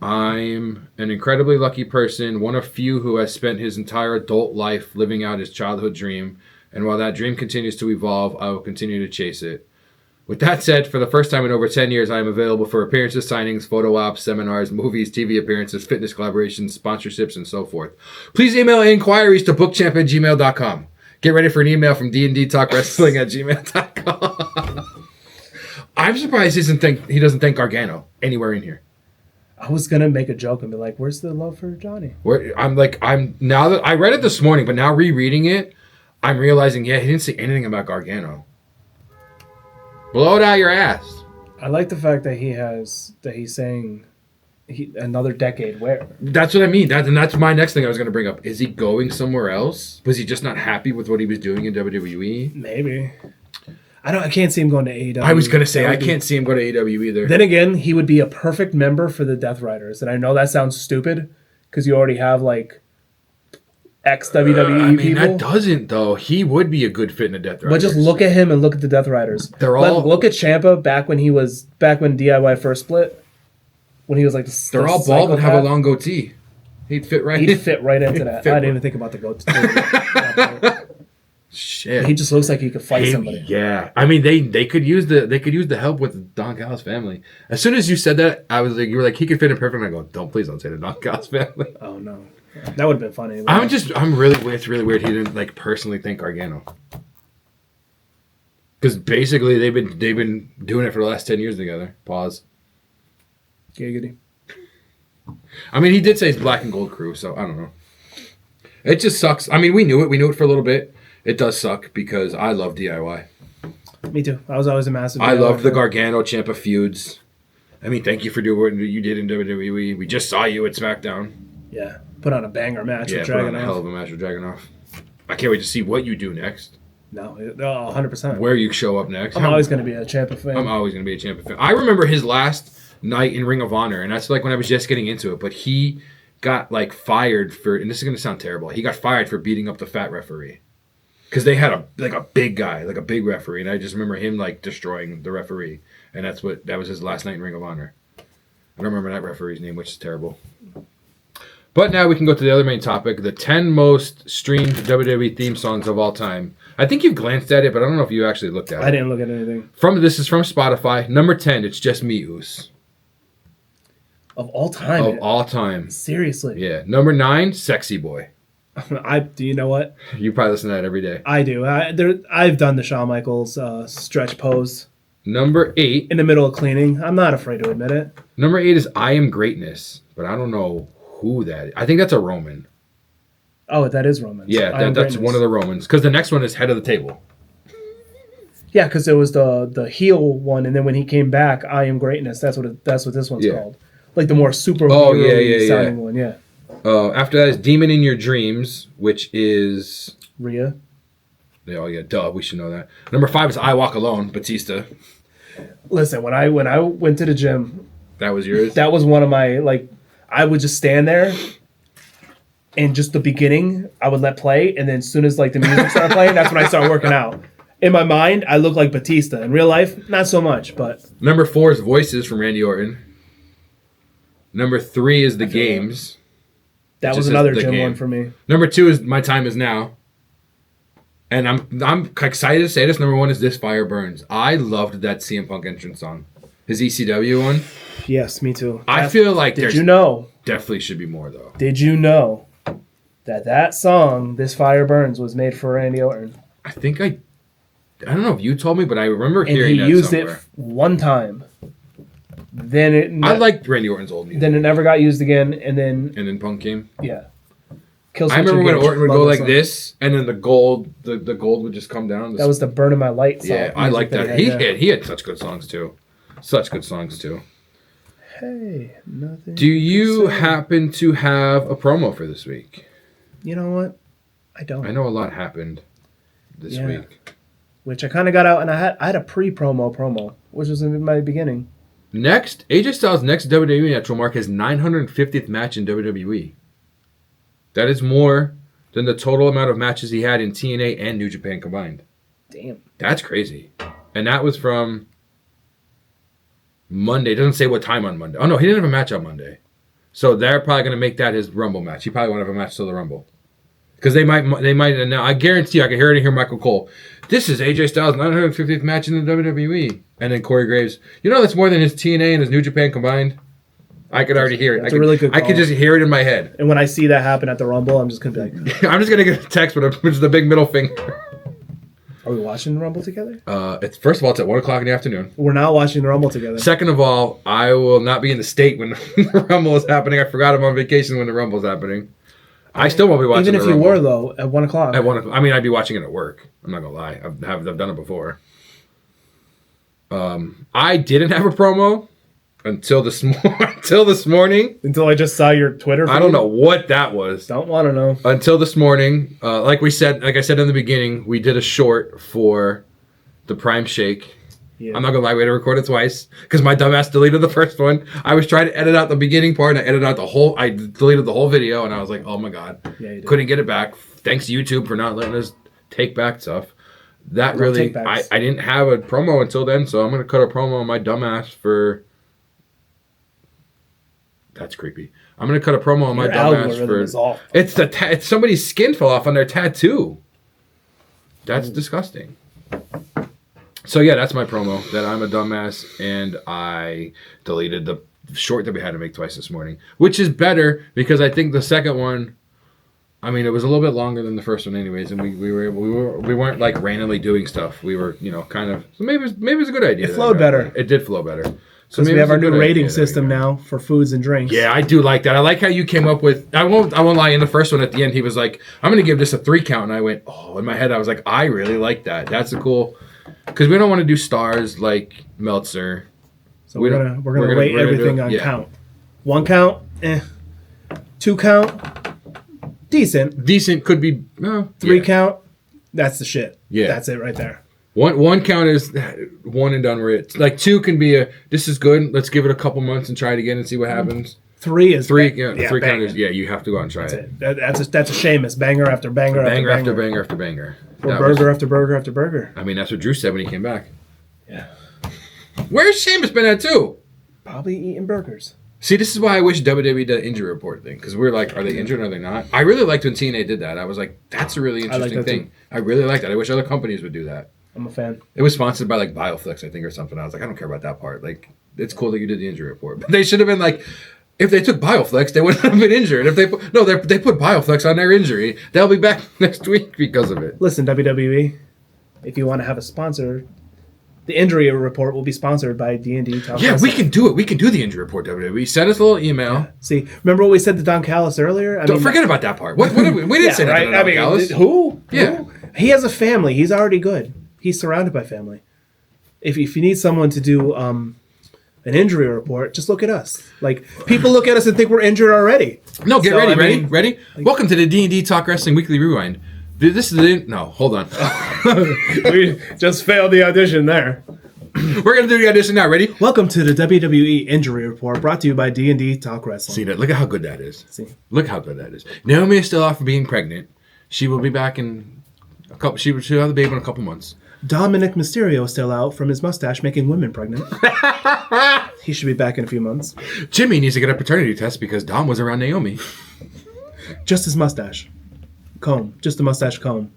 Speaker 1: I'm an incredibly lucky person, one of few who has spent his entire adult life living out his childhood dream, and while that dream continues to evolve, I will continue to chase it. With that said, for the first time in over 10 years, I am available for appearances, signings, photo ops, seminars, movies, TV appearances, fitness collaborations, sponsorships, and so forth. Please email inquiries to bookchamp@gmail.com. Get ready for an email from dndtalkwrestling@gmail.com. I'm surprised he doesn't thank Gargano anywhere in here.
Speaker 2: I was going to make a joke and be like, where's the love for Johnny?
Speaker 1: I'm now that I read it this morning, but now rereading it, I'm realizing, he didn't say anything about Gargano. Blow it out your ass.
Speaker 2: I like the fact that he's saying another decade where.
Speaker 1: That's what I mean. That's my next thing I was going to bring up. Is he going somewhere else? Was he just not happy with what he was doing in WWE?
Speaker 2: Maybe. I can't see him going to AEW.
Speaker 1: I was going to say, I can't see him go to AEW either.
Speaker 2: Then again, he would be a perfect member for the Death Riders. And I know that sounds stupid because you already have like ex-WWE people.
Speaker 1: That doesn't, though. He would be a good fit in the Death Riders.
Speaker 2: But just look at him and look at the Death Riders. Look at Ciampa back when DIY first split. When he was like
Speaker 1: they're all bald and have a long goatee. He'd fit right
Speaker 2: into that. I didn't even think about the goatee.
Speaker 1: Shit.
Speaker 2: He just looks like he could fight somebody.
Speaker 1: Yeah. I mean they could use the help with Don Callis family. As soon as you said that, I was like, you were like, he could fit in perfect. And I go, please don't say the Don Callis family.
Speaker 2: Oh no. That would have been funny.
Speaker 1: It's really weird he didn't like personally thank Gargano. Because basically they've been doing it for the last 10 years together. Pause.
Speaker 2: Giggity.
Speaker 1: I mean, he did say it's black and gold crew, so I don't know. It just sucks. I mean, we knew it. We knew it for a little bit. It does suck because I love DIY.
Speaker 2: Me too. I was always a massive
Speaker 1: I loved the Gargano Ciampa feuds. I mean, thank you for doing what you did in WWE. We just saw you at SmackDown.
Speaker 2: Yeah. Put on a banger match with Dragunov.
Speaker 1: Put on a hell of a match with Dragunov. I can't wait to see what you do next.
Speaker 2: No, 100%.
Speaker 1: Where you show up next.
Speaker 2: I'm always going to be a Ciampa fan.
Speaker 1: I'm always going to be a Ciampa fan. I remember his last night in Ring of Honor, and that's like when I was just getting into it, but he got like fired for, and this is going to sound terrible, he got fired for beating up the fat referee. Because they had a big guy, like a big referee, and I just remember him like destroying the referee, and that was his last night in Ring of Honor. I don't remember that referee's name, which is terrible. But now we can go to the other main topic, the 10 most streamed WWE theme songs of all time. I think you've glanced at it, but I don't know if you actually looked at it.
Speaker 2: I didn't look at anything.
Speaker 1: This is from Spotify. Number 10, it's Just Me, Oos.
Speaker 2: Of all time?
Speaker 1: Of all time.
Speaker 2: Seriously?
Speaker 1: Yeah. Number 9, Sexy Boy.
Speaker 2: Do you know what?
Speaker 1: You probably listen to that every day.
Speaker 2: I do. I've done the Shawn Michaels stretch pose.
Speaker 1: Number 8.
Speaker 2: In the middle of cleaning. I'm not afraid to admit it.
Speaker 1: Number 8 is I Am Greatness, but I don't know who that is. I think that's a Roman.
Speaker 2: Oh, that is Roman.
Speaker 1: Yeah, that's one of the Romans. Because the next one is Head of the Table.
Speaker 2: Yeah, because it was the heel one, and then when he came back, I Am Greatness. That's what this one's called. Like the more super sounding one. Yeah.
Speaker 1: After that is Demon in Your Dreams, which is
Speaker 2: Rhea.
Speaker 1: Oh yeah, duh. We should know that. Number 5 is I Walk Alone, Batista.
Speaker 2: Listen, when I went to the gym
Speaker 1: That was yours?
Speaker 2: That was one of my, like, I would just stand there and just the beginning, I would let play. And then as soon as, like, the music started playing, that's when I started working out. In my mind, I look like Batista. In real life, not so much, but.
Speaker 1: Number 4 is Voices from Randy Orton. Number 3 is The Games.
Speaker 2: That was another gym one for me.
Speaker 1: Number 2 is My Time Is Now. And I'm excited to say this. Number 1 is This Fire Burns. I loved that CM Punk entrance song. His ECW one.
Speaker 2: Yes, me too.
Speaker 1: I feel like
Speaker 2: did you know?
Speaker 1: Definitely should be more though.
Speaker 2: Did you know that song, This Fire Burns, was made for Randy Orton?
Speaker 1: I think I don't know if you told me, but I remember hearing that
Speaker 2: and he used
Speaker 1: somewhere.
Speaker 2: it one time. Then
Speaker 1: I liked Randy Orton's old music.
Speaker 2: Then it never got used again, and then
Speaker 1: Punk came.
Speaker 2: Yeah.
Speaker 1: I remember when Orton would go like this, and then the gold would just come down.
Speaker 2: That was the Burning My Light song.
Speaker 1: Yeah, I like that. He had such good songs too.
Speaker 2: Hey, nothing.
Speaker 1: Do you happen to have a promo for this week?
Speaker 2: You know what? I don't.
Speaker 1: I know a lot happened this week.
Speaker 2: Which I kind of got out, and I had a promo, which was in my beginning.
Speaker 1: Next, AJ Styles' next WWE match will mark his 950th match in WWE. That is more than the total amount of matches he had in TNA and New Japan combined.
Speaker 2: Damn.
Speaker 1: That's crazy. And that was from Monday. It doesn't say what time on Monday. Oh, no, he didn't have a match on Monday. So they're probably going to make that his Rumble match. He probably won't have a match till the Rumble. Because they might now. I guarantee you, I can hear it and hear Michael Cole. This is AJ Styles' 950th match in the WWE. And then Corey Graves. You know that's more than his TNA and his New Japan combined? I could already hear it.
Speaker 2: That's a really good call.
Speaker 1: I could just hear it in my head.
Speaker 2: And when I see that happen at the Rumble, I'm just going to be like...
Speaker 1: I'm just going to get a text with the big middle finger.
Speaker 2: Are we watching the Rumble together?
Speaker 1: First of all, it's at 1 o'clock in the afternoon.
Speaker 2: We're not watching the Rumble together.
Speaker 1: Second of all, I will not be in the state when the Rumble is happening. I forgot I'm on vacation when the Rumble is happening. I still won't be watching
Speaker 2: Even if
Speaker 1: the
Speaker 2: you
Speaker 1: Rumble.
Speaker 2: were, though, at 1 o'clock.
Speaker 1: At 1 o'clock. I mean, I'd be watching it at work. I'm not going to lie. I've done it before. I didn't have a promo until this morning.
Speaker 2: Until I just saw your Twitter feed?
Speaker 1: I don't know what that was.
Speaker 2: Don't want to know.
Speaker 1: Until this morning. Like I said in the beginning, we did a short for the Prime Shake. Yeah. I'm not going to lie, we had to record it twice because my dumbass deleted the first one. I was trying to edit out the beginning part and I deleted the whole video and I was like, oh my God. Yeah, you did. Couldn't get it back. Thanks YouTube for not letting us take back stuff. That no really, I didn't have a promo until then, so I'm going to cut a promo on my dumbass for... That's creepy. I'm going to cut a promo on my dumbass for... It's somebody's skin fell off on their tattoo. That's disgusting. So yeah, that's my promo, that I'm a dumbass, and I deleted the short that we had to make twice this morning, which is better because I think the second one, I mean, it was a little bit longer than the first one anyways, and we weren't like randomly doing stuff. We were, kind of, so maybe it was a good idea.
Speaker 2: It flowed better.
Speaker 1: It did flow better.
Speaker 2: So we have our new rating system now for foods and drinks.
Speaker 1: Yeah, I do like that. I like how you came up with. I won't lie. In the first one, at the end, he was like, "I'm going to give this a 3 count," and I went, "Oh!" In my head, I was like, "I really like that. That's a cool." Because we don't want to do stars like Meltzer.
Speaker 2: So we're gonna rate everything on count. 1 count, 2 count, decent.
Speaker 1: Decent could be
Speaker 2: 3 count. That's the shit.
Speaker 1: Yeah,
Speaker 2: that's it right there.
Speaker 1: One count is one and done. Where it's like 2 can be this is good. Let's give it a couple months and try it again and see what happens.
Speaker 2: 3 is
Speaker 1: 3. 3 count is you have to go out and try it.
Speaker 2: That's a Sheamus banger after banger
Speaker 1: after banger.
Speaker 2: Or burger after burger after burger.
Speaker 1: I mean, that's what Drew said when he came back.
Speaker 2: Yeah.
Speaker 1: Where's Sheamus been at too?
Speaker 2: Probably eating burgers.
Speaker 1: See, this is why I wish WWE did an injury report thing. Because we're like, are they injured or are they not? I really liked when TNA did that. I was like, that's a really interesting thing. Too. I really like that. I wish other companies would do that.
Speaker 2: I'm a fan.
Speaker 1: It was sponsored by like Bioflix, I think, or something. I was like, I don't care about that part. Like, it's cool that you did the injury report. But they should have been like, if they took Bioflex, they wouldn't have been injured. If they put Bioflex on their injury, they'll be back next week because of it.
Speaker 2: Listen, WWE, if you want to have a sponsor, the injury report will be sponsored by D&D.
Speaker 1: We can do it. We can do the injury report, WWE. Send us a little email.
Speaker 2: Yeah. See, remember what we said to Don Callis earlier?
Speaker 1: Don't forget about that part. What did we didn't say that to Don Callis.
Speaker 2: Who?
Speaker 1: Yeah.
Speaker 2: Who? He has a family. He's already good. He's surrounded by family. If you need someone to do an injury report, just look at us. Like, people look at us and think we're injured already.
Speaker 1: No, get ready. Ready? Like, welcome to the D&D Talk Wrestling Weekly Rewind. This is no, hold on.
Speaker 2: We just failed the audition there.
Speaker 1: We're gonna do the audition now. Ready?
Speaker 2: Welcome to the WWE Injury Report, brought to you by D&D Talk Wrestling.
Speaker 1: See that? Look at how good that is.
Speaker 2: See.
Speaker 1: Look how good that is. Naomi is still off for being pregnant. She will be back in a couple. She'll have the baby in a couple months.
Speaker 2: Dominic Mysterio is still out from his mustache making women pregnant. He should be back in a few months.
Speaker 1: Jimmy needs to get a paternity test because Dom was around Naomi.
Speaker 2: Just his mustache. Comb. Just a mustache comb.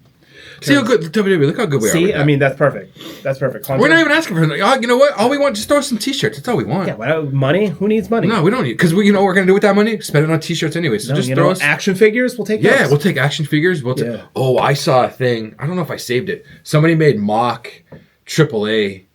Speaker 1: See how good WWE. Look how good we are.
Speaker 2: See, I mean, that's perfect. That's perfect.
Speaker 1: We're not even asking for anything. You know what? All we want, just throw us some T-shirts. That's all we want.
Speaker 2: Yeah, money? Who needs money?
Speaker 1: No, we don't need, because we, what we're gonna do with that money? Spend it on T-shirts anyway. So just throw us
Speaker 2: action figures. We'll take.
Speaker 1: Yeah,
Speaker 2: those.
Speaker 1: we'll take action figures. Oh, I saw a thing. I don't know if I saved it. Somebody made mock AAA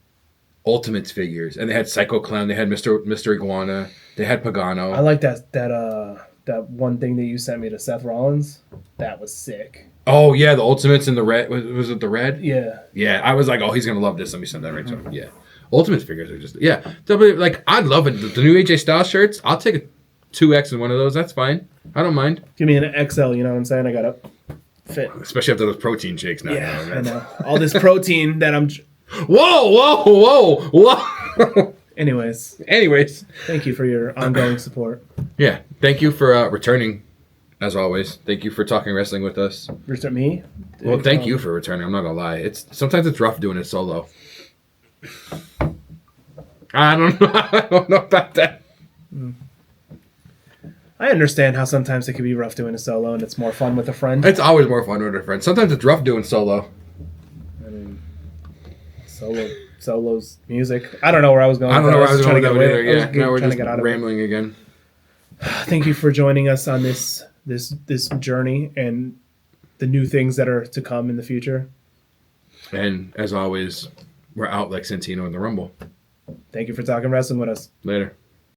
Speaker 1: Ultimates figures, and they had Psycho Clown. They had Mr. Iguana. They had Pagano.
Speaker 2: I like that one thing that you sent me to Seth Rollins. That was sick.
Speaker 1: Oh yeah, the Ultimates in the red. Was it the red?
Speaker 2: Yeah.
Speaker 1: Yeah, I was like, oh, he's gonna love this. Let me send that right to him. Yeah, Ultimate figures are just like I'd love it. The new AJ Styles shirts. I'll take a 2X in one of those. That's fine. I don't mind.
Speaker 2: Give me an XL. You know what I'm saying? I gotta fit.
Speaker 1: Especially after those protein shakes now.
Speaker 2: Yeah, I know. All this protein that I'm.
Speaker 1: Whoa!
Speaker 2: Anyways, thank you for your ongoing support.
Speaker 1: Yeah, thank you for returning. As always, thank you for talking wrestling with us.
Speaker 2: Return me?
Speaker 1: Well, thank you for returning. I'm not gonna lie. Sometimes it's rough doing it solo. I don't know. I don't know about that.
Speaker 2: I understand how sometimes it can be rough doing a solo, and it's more fun with a friend.
Speaker 1: It's always more fun with a friend. Sometimes it's rough doing solo.
Speaker 2: I mean, solos, music. I don't know where I was going.
Speaker 1: I don't know where I was going with that either.
Speaker 2: Yeah,
Speaker 1: now we're just rambling again.
Speaker 2: Thank you for joining us on this journey and the new things that are to come in the future.
Speaker 1: And as always, we're out like Santino in the Rumble.
Speaker 2: Thank you for talking wrestling with us.
Speaker 1: Later.